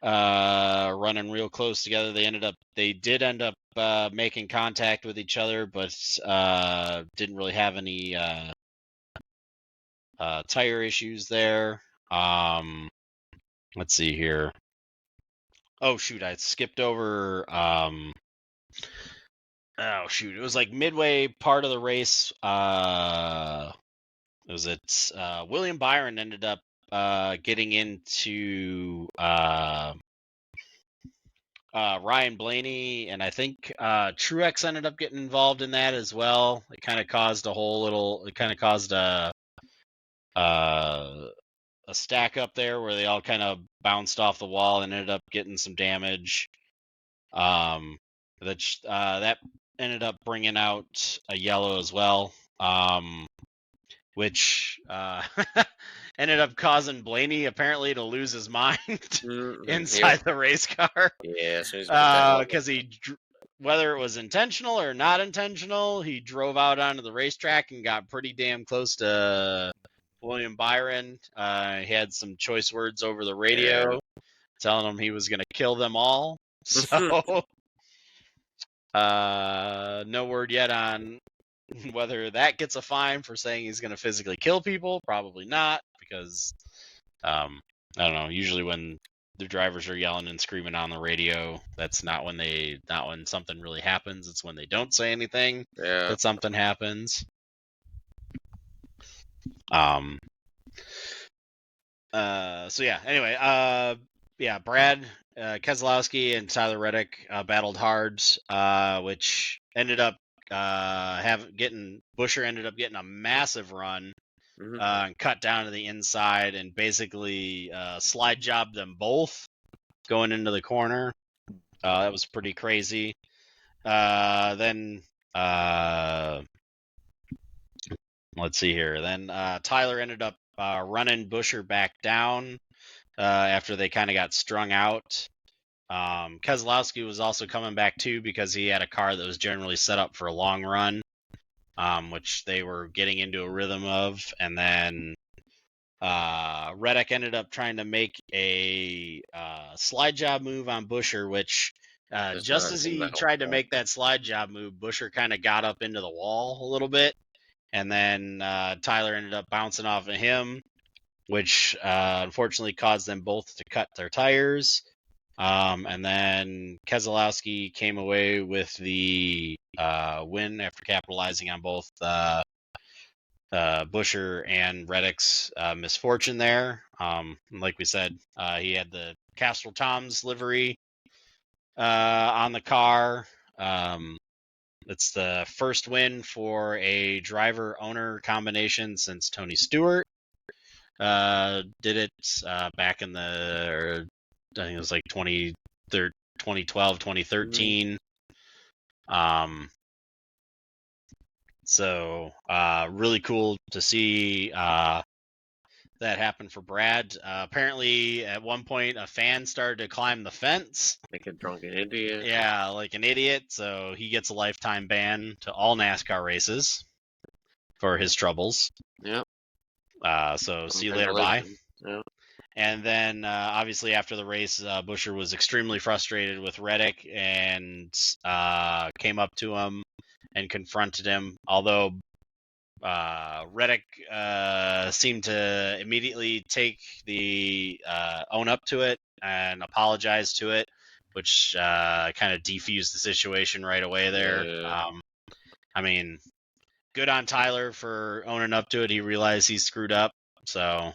running real close together. They did end up making contact with each other, but didn't really have any tire issues there. Let's see here. Oh shoot, I skipped over. Oh shoot, it was like midway part of the race. William Byron ended up getting into Ryan Blaney, and I think Truex ended up getting involved in that as well. It kind of caused a a stack up there where they all kind of bounced off the wall and ended up getting some damage. That ended up bringing out a yellow as well, which ended up causing Blaney apparently to lose his mind inside the race car. Yeah, so because whether it was intentional or not intentional, he drove out onto the racetrack and got pretty damn close to William Byron. He had some choice words over the radio telling him he was going to kill them all. So no word yet on whether that gets a fine for saying he's going to physically kill people. Probably not, because I don't know. Usually when the drivers are yelling and screaming on the radio, that's not when something really happens. It's when they don't say anything that something happens. So yeah. Anyway. Brad Keselowski and Tyler Reddick battled hard, which ended up Buescher ended up getting a massive run. And cut down to the inside and basically slide jobbed them both going into the corner. That was pretty crazy. Then let's see here. Then Tyler ended up running Buescher back down after they kind of got strung out. Keselowski was also coming back too because he had a car that was generally set up for a long run. Which they were getting into a rhythm of, and then Reddick ended up trying to make a slide job move on Buescher, which just as he tried to make that slide job move, Buescher kind of got up into the wall a little bit, and then Tyler ended up bouncing off of him, which unfortunately caused them both to cut their tires. And then Keselowski came away with the win after capitalizing on both Buescher and Reddick's misfortune there. Like we said, he had the Castrol Toms livery on the car. It's the first win for a driver-owner combination since Tony Stewart did it back in I think it was like 2012, 2013. So really cool to see that happen for Brad. Apparently, at one point, a fan started to climb the fence. Like a drunken idiot. Yeah, like an idiot. So he gets a lifetime ban to all NASCAR races for his troubles. Yep. So see you later, bye. Yep. And then, obviously, after the race, Buescher was extremely frustrated with Reddick and came up to him and confronted him. Although Reddick seemed to immediately take own up to it and apologize to it, which kind of defused the situation right away there. Yeah. I mean, good on Tyler for owning up to it. He realized he screwed up, so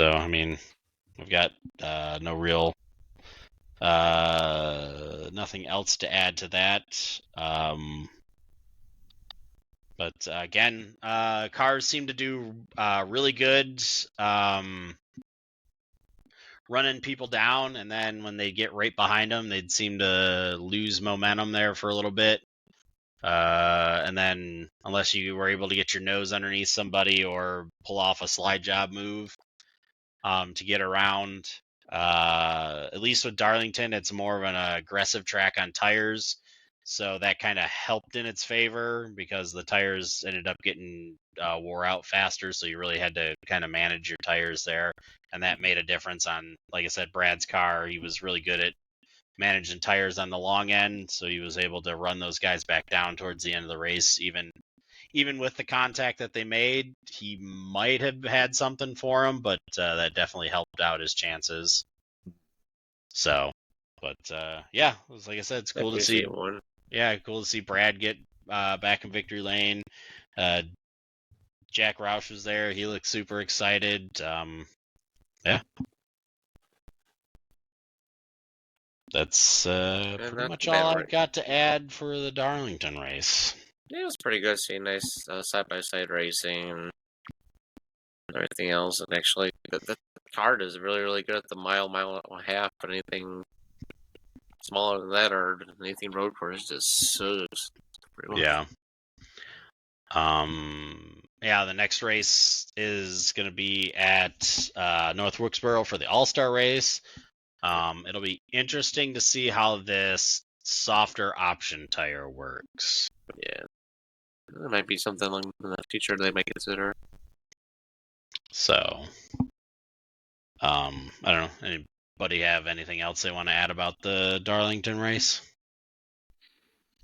I mean, we've got nothing else to add to that. But again, cars seem to do really good running people down, and then when they get right behind them, they'd seem to lose momentum there for a little bit. And then unless you were able to get your nose underneath somebody or pull off a slide job move, to get around. At least with Darlington, it's more of an aggressive track on tires, so that kind of helped in its favor because the tires ended up getting wore out faster, so you really had to kind of manage your tires there, and that made a difference on, like I said, Brad's car. He was really good at managing tires on the long end, so he was able to run those guys back down towards the end of the race. Even with the contact that they made, he might have had something for him, but that definitely helped out his chances. So, but yeah, like I said, it's cool to see. Yeah, cool to see Brad get back in victory lane. Jack Roush was there. He looked super excited. Yeah. That's pretty much all I've got to add for the Darlington race. Yeah, it was pretty good. Seeing nice side-by-side racing. everything else. And actually, the card is really, really good at the mile and a half, but anything smaller than that or anything road course just sucks. Yeah. The next race is going to be at North Wilkesboro for the All-Star race. It'll be interesting to see how this softer option tire works. Yeah. There might be something in the future they might consider. So, I don't know. Anybody have anything else they want to add about the Darlington race?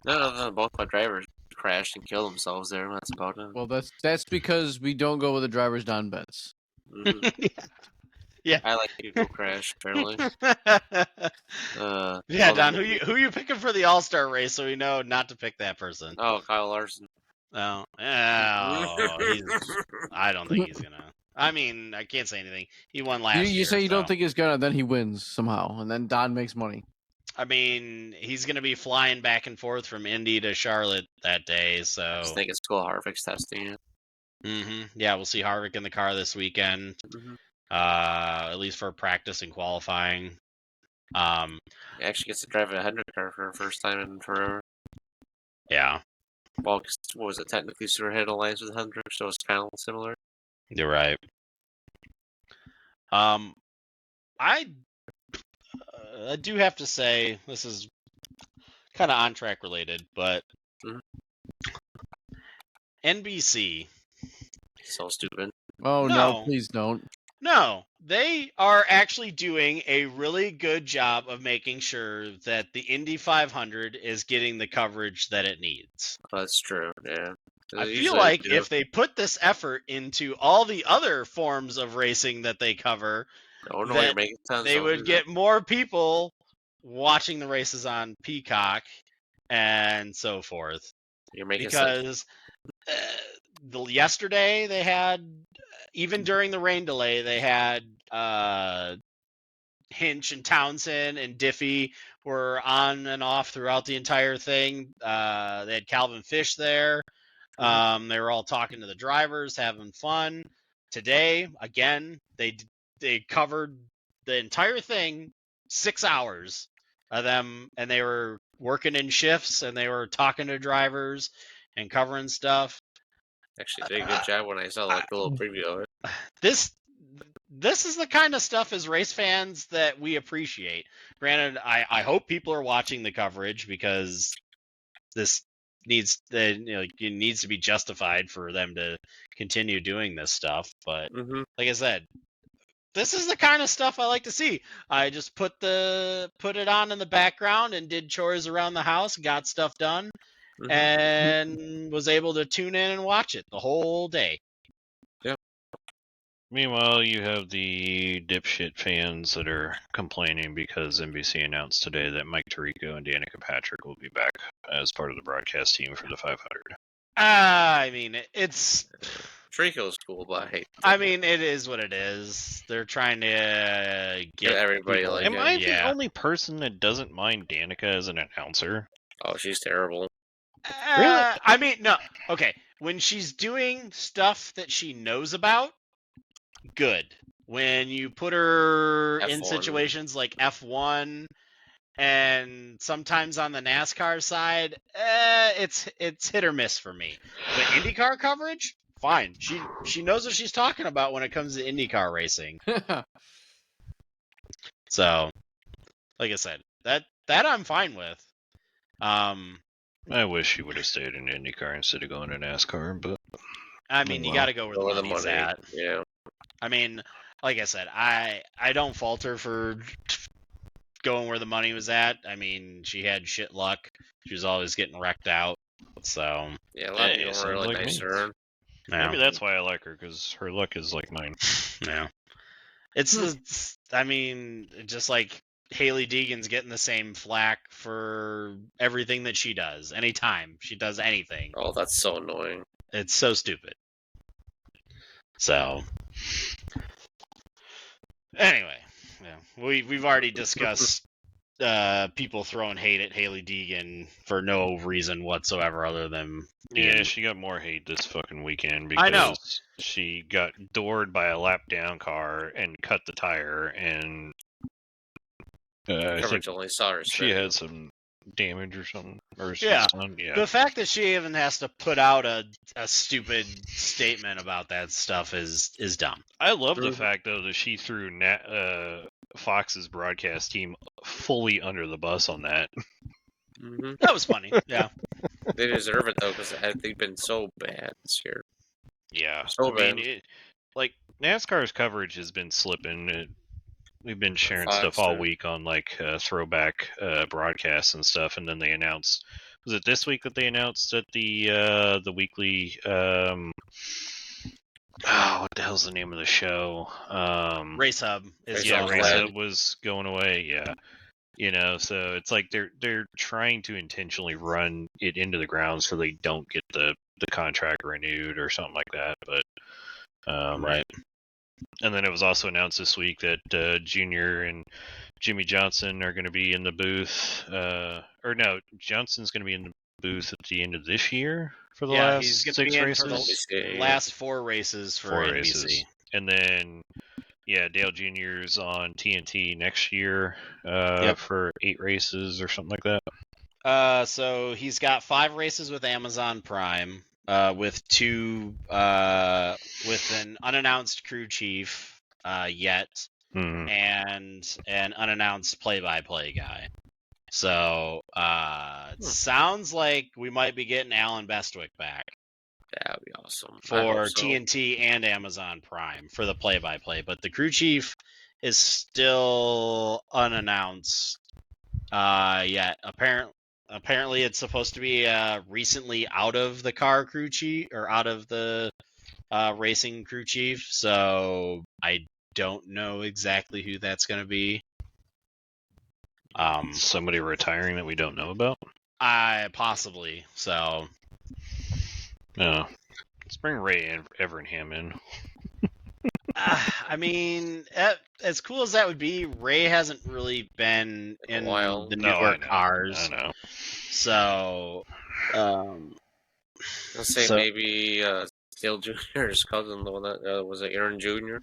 No, other than both my drivers crashed and killed themselves there. That's about it. Well, that's because we don't go with the drivers down bets. Yeah. I like people crash, apparently. Yeah, Don, who you picking for the All-Star race so we know not to pick that person? Oh, Kyle Larson. I don't think he's gonna. I mean, I can't say anything. He won last year. You say you don't think he's gonna, then he wins somehow, and then Don makes money. I mean, he's gonna be flying back and forth from Indy to Charlotte that day, so. I just think it's cool Harvick's testing it. Yeah, we'll see Harvick in the car this weekend. At least for practice and qualifying. He actually gets to drive a Hendrick car for the first time in forever. Yeah. Well, what was it? Technically, Stewart had alliance with Hendrick, so it's kind of similar. You're right. I do have to say, this is kind of on-track related, but NBC. So stupid. Oh, no, please don't. No, they are actually doing a really good job of making sure that the Indy 500 is getting the coverage that it needs. That's true, yeah. I feel like if they put this effort into all the other forms of racing that they cover, they would get more people watching the races on Peacock and so forth. You're making because yesterday they had, even during the rain delay, they had Hinch and Townsend and Diffie were on and off throughout the entire thing. They had Calvin Fish there. They were all talking to the drivers, having fun. Today, again, they covered the entire thing, 6 hours of them, and they were working in shifts, and they were talking to drivers and covering stuff. Actually did a good job when I saw like a little preview of it. This is the kind of stuff as race fans that we appreciate. Granted, I hope people are watching the coverage because this needs to be justified for them to continue doing this stuff. But like I said, this is the kind of stuff I like to see. I just put it on in the background and did chores around the house, got stuff done, and was able to tune in and watch it the whole day. Yep. Meanwhile, you have the dipshit fans that are complaining because NBC announced today that Mike Tirico and Danica Patrick will be back as part of the broadcast team for the 500. I mean, it's... Tirico's cool, but I hate it. I mean, it is what it is. They're trying to get everybody people... like Am I the only person that doesn't mind Danica as an announcer? Oh, she's terrible. Really? I mean, no. Okay, when she's doing stuff that she knows about, good. When you put her in situations like F1 and sometimes on the NASCAR side, it's hit or miss for me. But IndyCar coverage, fine. She knows what she's talking about when it comes to IndyCar racing. So, like I said, that I'm fine with. I wish she would have stayed in IndyCar instead of going to NASCAR, but I mean, you got to go where the money's at. Yeah. I mean, like I said, I don't fault her for going where the money was at. I mean, she had shit luck. She was always getting wrecked out. So yeah, a lot of people were really nice to her. Maybe that's why I like her, because her luck is like mine. Yeah, it's I mean, just like Hailie Deegan's getting the same flack for everything that she does. Anytime she does anything. Oh, that's so annoying. It's so stupid. So, anyway, yeah, we've already discussed people throwing hate at Haley Deegan for no reason whatsoever other than Yeah, she got more hate this fucking weekend I know. because she got doored by a lap down car and cut the tire, and I think Coverage only saw her she spinning. had some damage or something. Or Yeah. yeah. The fact that she even has to put out a stupid statement about that stuff is dumb. I love the Mhm. fact though that she threw Fox's broadcast team fully under the bus on that. Hmm That was funny. Yeah. They deserve it though because they've been so bad this year. Yeah, So I mean, bad. like NASCAR's coverage has been slipping. We've been sharing Fox, stuff all yeah. week on like throwback broadcasts and stuff, and then they announced. Was it this week that they announced that the weekly what the hell's the name of the show? Race Hub is Race Yeah, Hub's going Race away. Hub was going away. Yeah, you know, so it's like they're trying to intentionally run it into the ground so they don't get the contract renewed or something like that. But Right. And then it was also announced this week that Junior and Jimmy Johnson are going to be in the booth. Or no, Johnson's going to be in the booth at the end of this year for the Yeah, last he's going to 6 be in races. for the Yeah. last 4 races for 4 NBC. races. And then, yeah, Dale Jr.'s on TNT next year for 8 races or something like that. So he's got 5 races with Amazon Prime, with 2 with an unannounced crew chief yet, Mhm. and an unannounced play-by-play guy. So it sounds like we might be getting Alan Bestwick back That would be awesome. I for hope so. TNT and Amazon Prime for the play-by-play, but the crew chief is still unannounced yet. Apparently it's supposed to be recently out of the car crew chief or out of the racing crew chief, so I don't know exactly who that's going to be. Somebody retiring that we don't know about? Possibly. So No. Let's bring Ray Evernham in. I mean, as cool as that would be, Ray hasn't really been in while. the No, newer I know. cars. I know. So, Let's say so- maybe Dale Jr.'s cousin, the one that was it Aaron Jr.?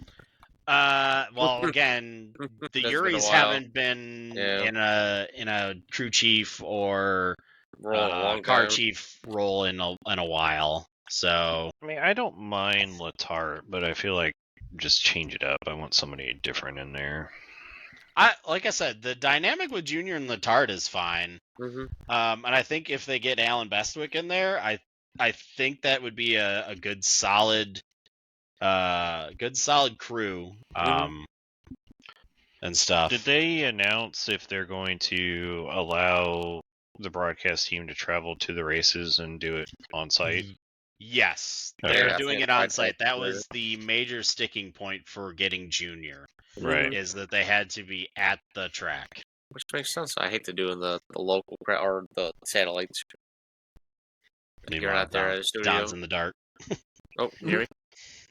well, again, the That's been a Uris while. haven't been Yeah. in a crew chief or Roll a long car time. chief role in a while. So I mean, I don't mind Letarte, but I feel like just change it up. I want somebody different in there. like I said, the dynamic with Junior and Letarte is fine. hmm And I think if they get Alan Bestwick in there, I think that would be a good solid crew and stuff. Did they announce if they're going to allow the broadcast team to travel to the races and do it on site? Yes, Okay. they're Yeah, I doing think it on I'd site. like That to- was the major sticking point for getting Junior, Right. is that they had to be at the track. Which makes sense. I hate to do in the local crowd or the satellites. You're Meanwhile, not there at the studio. Don's in the dark. Oh, can you hear me?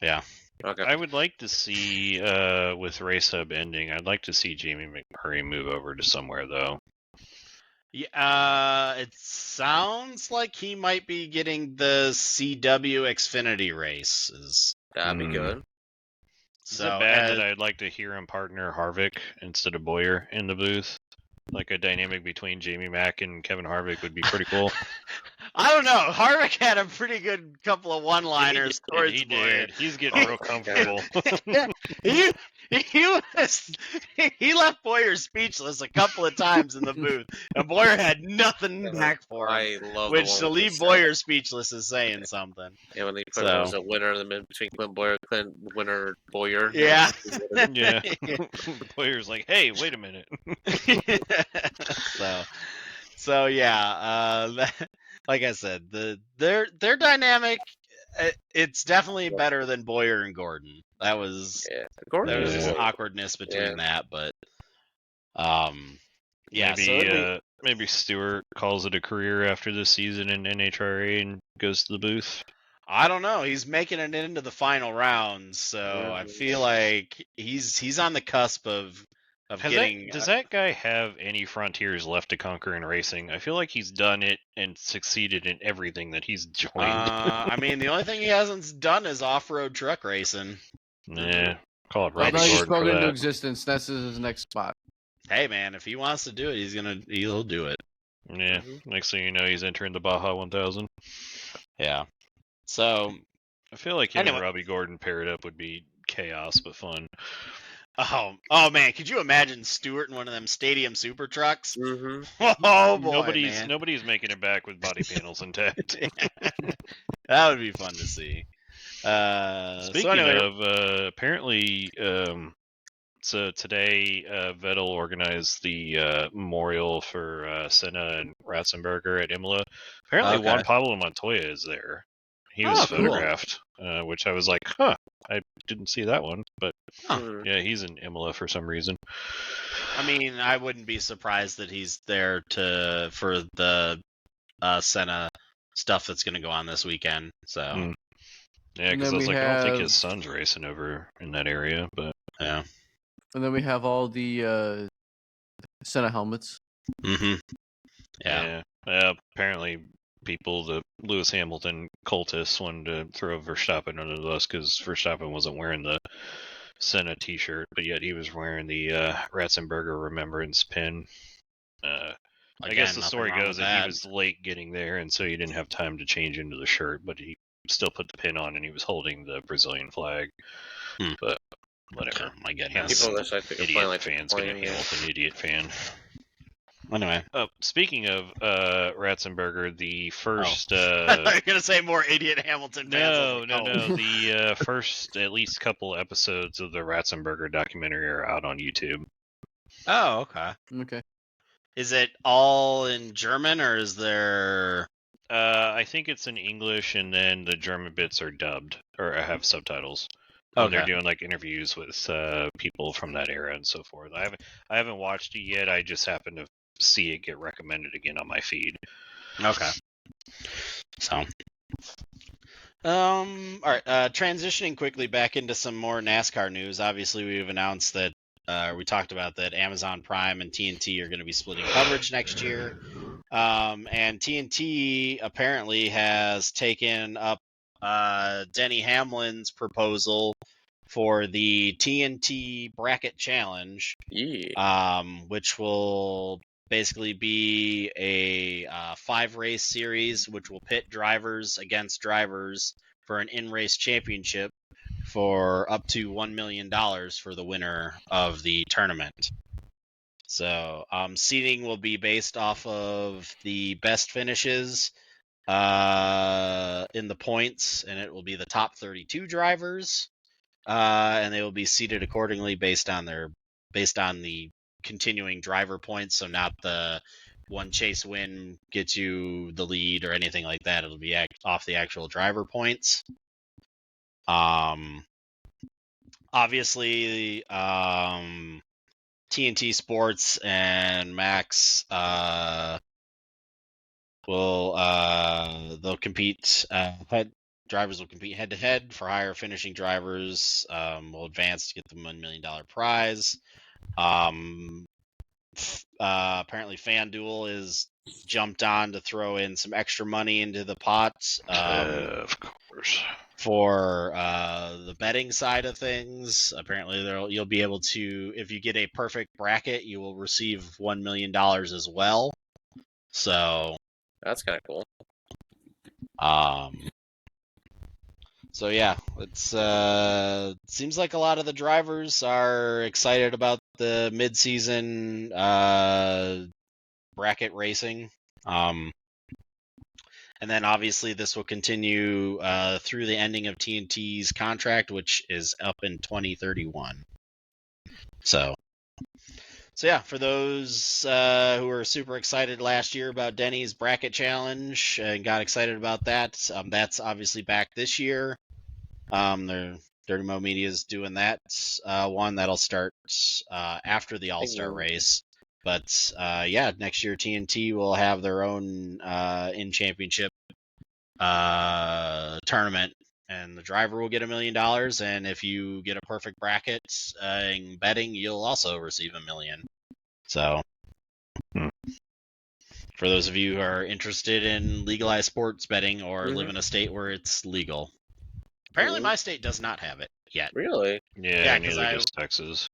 Yeah. Okay. I would like to see, with Race Hub ending, I'd like to see Jamie McMurray move over to somewhere, though. Yeah, it sounds like he might be getting the CW Xfinity races. That'd be good. Is So it bad that I'd like to hear him partner Harvick instead of Boyer in the booth? Like a dynamic between Jamie Mack and Kevin Harvick would be pretty cool. I don't know. Harvick had a pretty good couple of one-liners towards He Boyer. did. He's getting real comfortable. he left Boyer speechless a couple of times in the booth, and Boyer had nothing back for him. I love Which the to one when they leave said- Boyer speechless is saying something. Yeah, when they put So- was a winner in the mid between Clint Boyer, Winner Boyer. Yeah. Yeah. The player's like, hey, wait a minute. so yeah, like I said, their dynamic, it's definitely better than Boyer and Gordon. That was Yeah. there was Yeah. awkwardness between that, but yeah. Maybe maybe Stewart calls it a career after this season in NHRA and goes to the booth. I don't know. He's making it into the final rounds, so I feel like he's on the cusp of Does that guy have any frontiers left to conquer in racing? I feel like he's done it and succeeded in everything that he's joined. I mean, the only thing he hasn't done is off-road truck racing. Nah, call it Well, Robbie now he's Gordon spoken for into that. existence. That's his next spot. Hey, man, if he wants to do it, he'll do it. Yeah, next thing you know, he's entering the Baja 1000. Yeah. So, I feel like him and Robbie Gordon paired up would be chaos, but fun. Oh man, could you imagine Stewart in one of them stadium super trucks? Mm-hmm. Oh boy, man. Nobody's making it back with body panels intact. That would be fun to see. Speaking of, apparently, so today Vettel organized the memorial for Senna and Ratzenberger at Imola. Apparently, Juan Pablo Montoya is there. He was photographed, which I was like, huh, I didn't see that one. But yeah, he's in Imola for some reason. I mean, I wouldn't be surprised that he's there for the Senna stuff that's going to go on this weekend. So yeah, because I was like, I don't think his son's racing over in that area, but yeah. And then we have all the Senna helmets. Mm-hmm. Yeah. Apparently, the Lewis Hamilton cultists wanted to throw Verstappen under the bus because Verstappen wasn't wearing the Senna T-shirt, but yet he was wearing the Ratzenberger Remembrance pin. I guess the story goes that he was late getting there, and so he didn't have time to change into the shirt, but he still put the pin on, and he was holding the Brazilian flag. But whatever. My goodness. People that idiot fan's gonna Hamilton idiot fan. Anyway. Speaking of Ratzenberger, the first... I'm going to say more idiot Hamilton fans. No. The first at least couple episodes of the Ratzenberger documentary are out on YouTube. Oh, okay. Okay. Is it all in German, or is there... I think it's in English, and then the German bits are dubbed, or have subtitles. Okay. They're doing like interviews with people from that era and so forth. I haven't watched it yet. I just happened to see it get recommended again on my feed. Okay. So, all right. Transitioning quickly back into some more NASCAR news. Obviously, we've announced that we talked about that Amazon Prime and TNT are going to be splitting coverage next year. And TNT apparently has taken up Denny Hamlin's proposal for the TNT Bracket Challenge, which will basically be a 5-race series, which will pit drivers against drivers for an in-race championship for up to $1 million for the winner of the tournament. So seeding will be based off of the best finishes in the points, and it will be the top 32 drivers, and they will be seeded accordingly based on the continuing driver points. So not the one chase win gets you the lead or anything like that. It'll be off the actual driver points. Obviously, TNT Sports and Max they'll compete. Drivers will compete head to head for higher finishing drivers. Will advance to get the $1 million prize. Apparently, FanDuel is jumped on to throw in some extra money into the pot. Of course. For the betting side of things, apparently you'll be able to, if you get a perfect bracket, you will receive $1 million as well. So that's kind of cool. So yeah, it's seems like a lot of the drivers are excited about the mid-season bracket racing. And then obviously this will continue through the ending of TNT's contract, which is up in 2031. So yeah, for those who were super excited last year about Denny's bracket challenge and got excited about that, that's obviously back this year. Dirty Mo Media is doing that one that'll start after the All-Star race. But yeah, next year TNT will have their own in-championship tournament and the driver will get $1 million. And if you get a perfect bracket in betting, you'll also receive $1 million. So, for those of you who are interested in legalized sports betting or live in a state where it's legal, apparently my state does not have it yet. Really? Yeah, neither does Texas.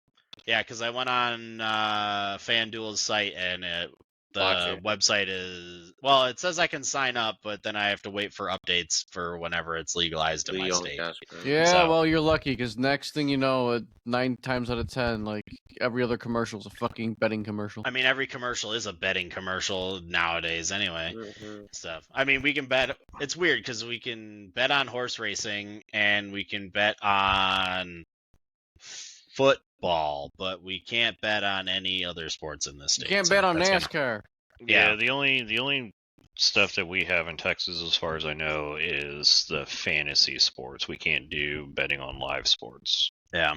Yeah, because I went on FanDuel's site and the website is, well, it says I can sign up, but then I have to wait for updates for whenever it's legalized in my state. Yeah, So- well, you're lucky because next thing you know, 9 times out of 10, like every other commercial is a fucking betting commercial. I mean, every commercial is a betting commercial nowadays anyway. Stuff. I mean, we can bet. It's weird because we can bet on horse racing and we can bet on football, but we can't bet on any other sports in this You state. can't so bet on that's NASCAR. Yeah, the only stuff that we have in Texas, as far as I know, is the fantasy sports. We can't do betting on live sports. Yeah.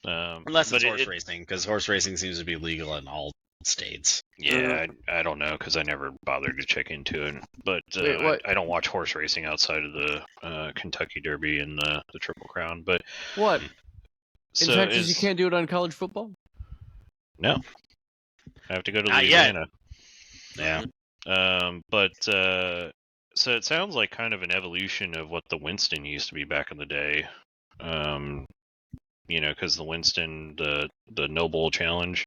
Unless but it's horse racing, because horse racing seems to be legal in all states. Yeah, I don't know because I never bothered to check into it. But Wait, I don't watch horse racing outside of the Kentucky Derby and the Triple Crown. But What? In so Texas, you can't do it on college football? No, I have to go to Not Louisiana. Yeah. But so it sounds like kind of an evolution of what the Winston used to be back in the day. You know, because the Winston, the Noble Challenge,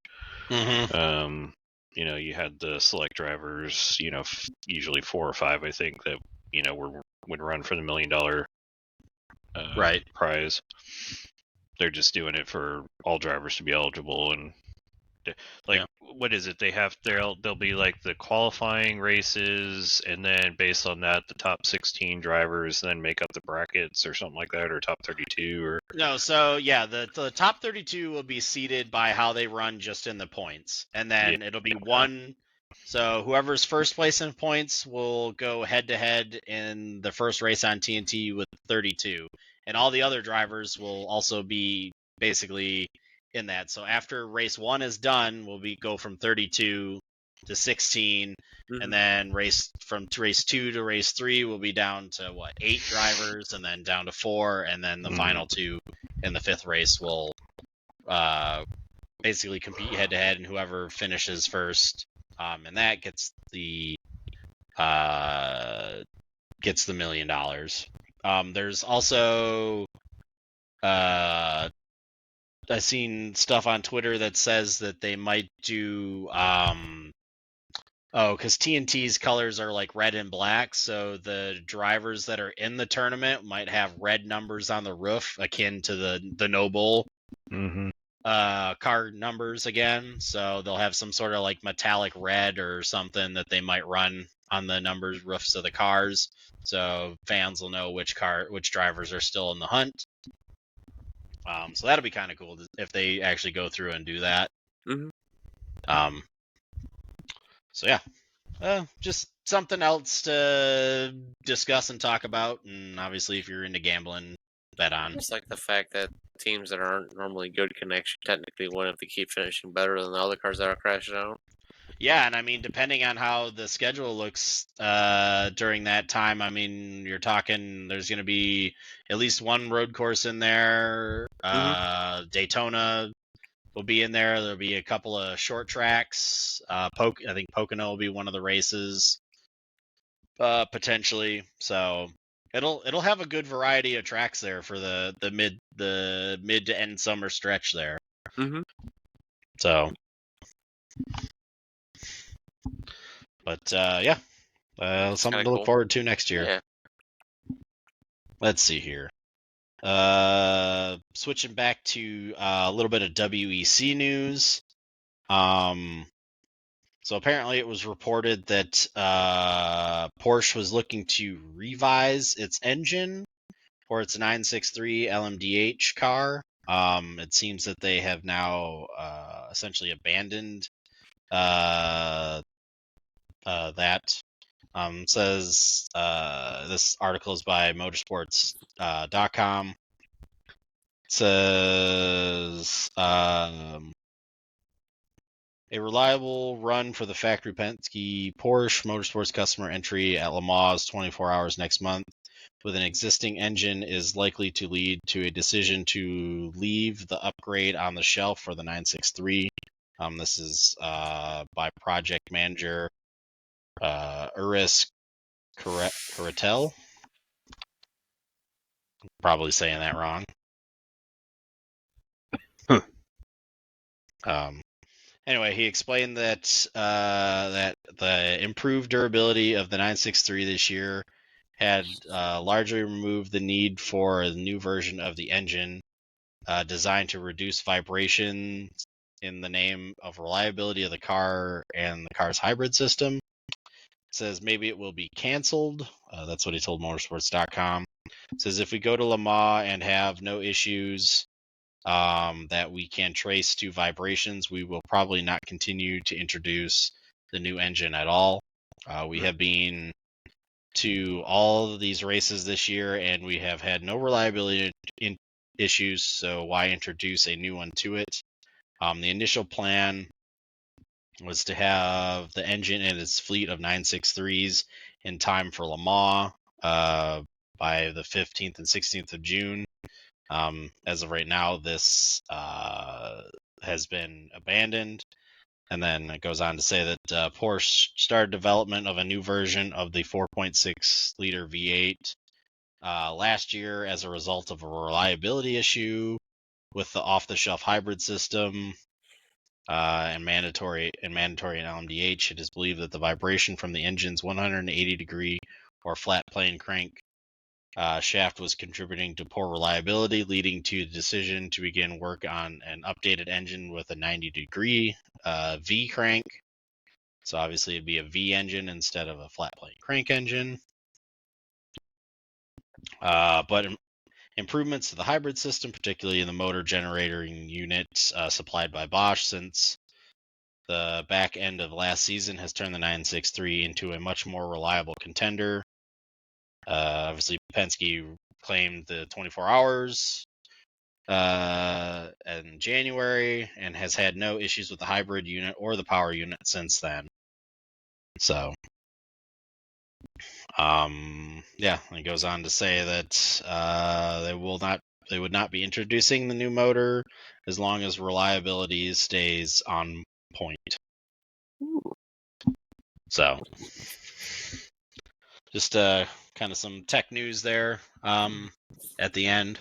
Mm-hmm. you know, you had the select drivers, you know, usually 4 or 5, I think, that, you know, would run for the $1 million Right. prize. They're just doing it for all drivers to be eligible, and like, what is it? There'll be like the qualifying races, and then based on that, the top 16 drivers then make up the brackets or something like that, or top 32, or No, so yeah, the top 32 will be seeded by how they run just in the points, and then it'll be one. So whoever's first place in points will go head to head in the first race on TNT with 32, and all the other drivers will also be basically in that. So after race 1 is done, go from 32 to 16, and then from race 2 to race 3 will be down to 8 drivers, and then down to 4, and then the final 2 in the 5th race will basically compete head to head, and whoever finishes first, and that gets the $1 million. There's also I've seen stuff on Twitter that says that they might do because TNT's colors are like red and black, so the drivers that are in the tournament might have red numbers on the roof, akin to the Noble car numbers again. So they'll have some sort of like metallic red or something that they might run on the numbers roofs of the cars, so fans will know which drivers are still in the hunt. So that'll be kind of cool if they actually go through and do that. So yeah, just something else to discuss and talk about, and obviously if you're into gambling, bet on. It's like the fact that teams that aren't normally good can actually technically win if they keep finishing better than the other cars that are crashing out. Yeah, and I mean, depending on how the schedule looks during that time, I mean, you're talking there's going to be at least one road course in there. Daytona will be in there. There'll be a couple of short tracks. I think Pocono will be one of the races, potentially. So it'll have a good variety of tracks there for the mid to end summer stretch there. So. But yeah, something to look forward to next year. Yeah. Let's see here. Switching back to a little bit of WEC news. So apparently it was reported that Porsche was looking to revise its engine for its 963 LMDH car. It seems that they have now essentially abandoned that. Says this article is by motorsports.com. Says a reliable run for the factory Penske Porsche Motorsports customer entry at Le Mans 24 hours next month with an existing engine is likely to lead to a decision to leave the upgrade on the shelf for the 963. This is by project manager Uris Caratel. Probably saying that wrong. Anyway, he explained that that the improved durability of the 963 this year had largely removed the need for a new version of the engine designed to reduce vibrations in the name of reliability of the car and the car's hybrid system. Says maybe it will be canceled. That's what he told motorsports.com. Says if we go to Le Mans and have no issues that we can trace to vibrations, we will probably not continue to introduce the new engine at all. We have been to all of these races this year and we have had no reliability issues, so why introduce a new one to it? The initial plan was to have the engine in its fleet of 963s in time for Le Mans by the 15th and 16th of June. As of right now, this has been abandoned. And then it goes on to say that Porsche started development of a new version of the 4.6 liter V8 last year as a result of a reliability issue with the off-the-shelf hybrid system and mandatory LMDH. It is believed that the vibration from the engine's 180-degree or flat plane crank shaft was contributing to poor reliability, leading to the decision to begin work on an updated engine with a 90-degree V crank. So obviously it'd be a V engine instead of a flat plane crank engine. But improvements to the hybrid system, particularly in the motor generating units supplied by Bosch since the back end of last season, has turned the 963 into a much more reliable contender. Obviously, Penske claimed the 24 hours in January and has had no issues with the hybrid unit or the power unit since then. So, yeah, it goes on to say that they would not be introducing the new motor as long as reliability stays on point. So, just kind of some tech news there at the end.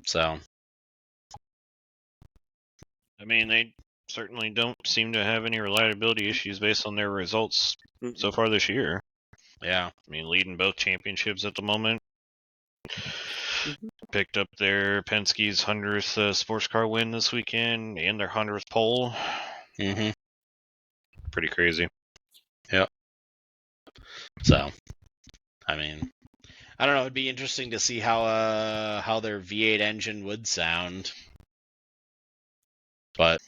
So, I mean, they certainly don't seem to have any reliability issues based on their results so far this year. yeah. I mean, leading both championships at the moment. Picked up their Penske's 100th sports car win this weekend and their 100th pole. Mm-hmm. Pretty crazy. Yep. So, I mean, I don't know. It'd be interesting to see how their V8 engine would sound. But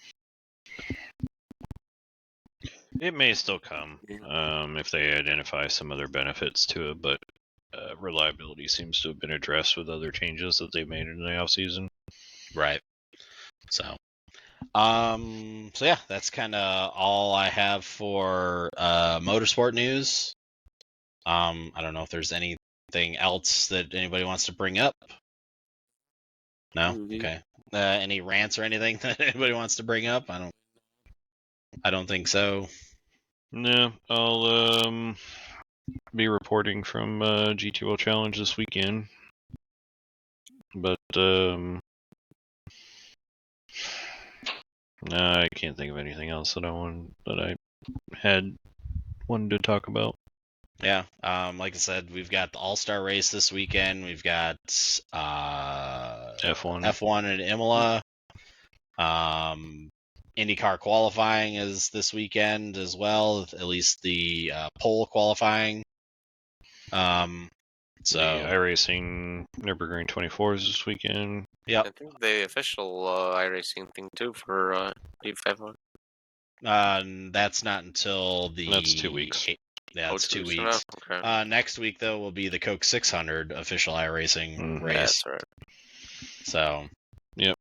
it may still come if they identify some other benefits to it, but reliability seems to have been addressed with other changes that they made in the off season. right. So yeah, that's kind of all I have for motorsport news. I don't know if there's anything else that anybody wants to bring up. No? Okay. Any rants or anything that anybody wants to bring up? I don't think so. No, I'll be reporting from GT World Challenge this weekend. But no, I can't think of anything else that I had wanted to talk about. Yeah, like I said, we've got the All-Star race this weekend. We've got F1 at Imola. IndyCar qualifying is this weekend as well, at least the pole qualifying. So the iRacing Nürburgring 24 is this weekend. Yep. I think the official iRacing thing too for F1. That's not until That's 2 weeks. Yeah, it's 2 weeks. Okay. Next week though will be the Coke 600 official iRacing race. Yeah, that's right. So. Yep.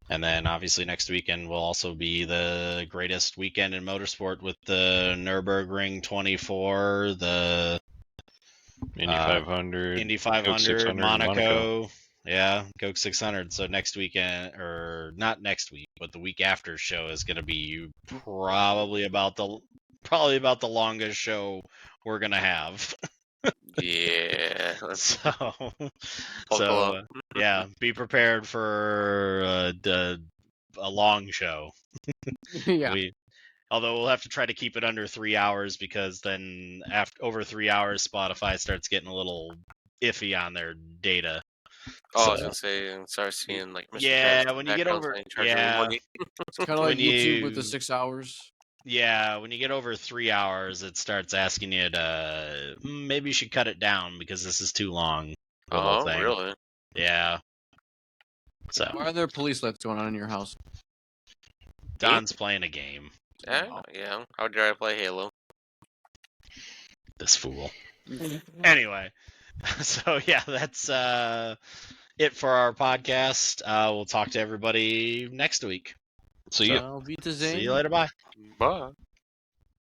And then obviously next weekend will also be the greatest weekend in motorsport with the Nürburgring 24, the Indy 500. Indy Coke 500, 600, Monaco. Yeah, Coke 600. So next weekend, or not next week, but the week after show is going to be probably about the longest show we're going to have. Yeah. So yeah, be prepared for a long show. Yeah. Although we'll have to try to keep it under 3 hours, because then over 3 hours, Spotify starts getting a little iffy on their data. I was gonna say, and start seeing like Mr. Yeah, Krabs in when the you get background over, saying, charging me money. It's kind of like when YouTube with the you- 6 hours. Yeah, when you get over 3 hours, it starts asking you to maybe you should cut it down because this is too long. The whole thing. Really? Yeah. So Why are there police lights going on in your house? Don's playing a game. Yeah. Yeah. How dare I play Halo? This fool. Anyway, so yeah, that's it for our podcast. We'll talk to everybody next week. See ya. I'll beat the See Zane. you later. Bye. Bye.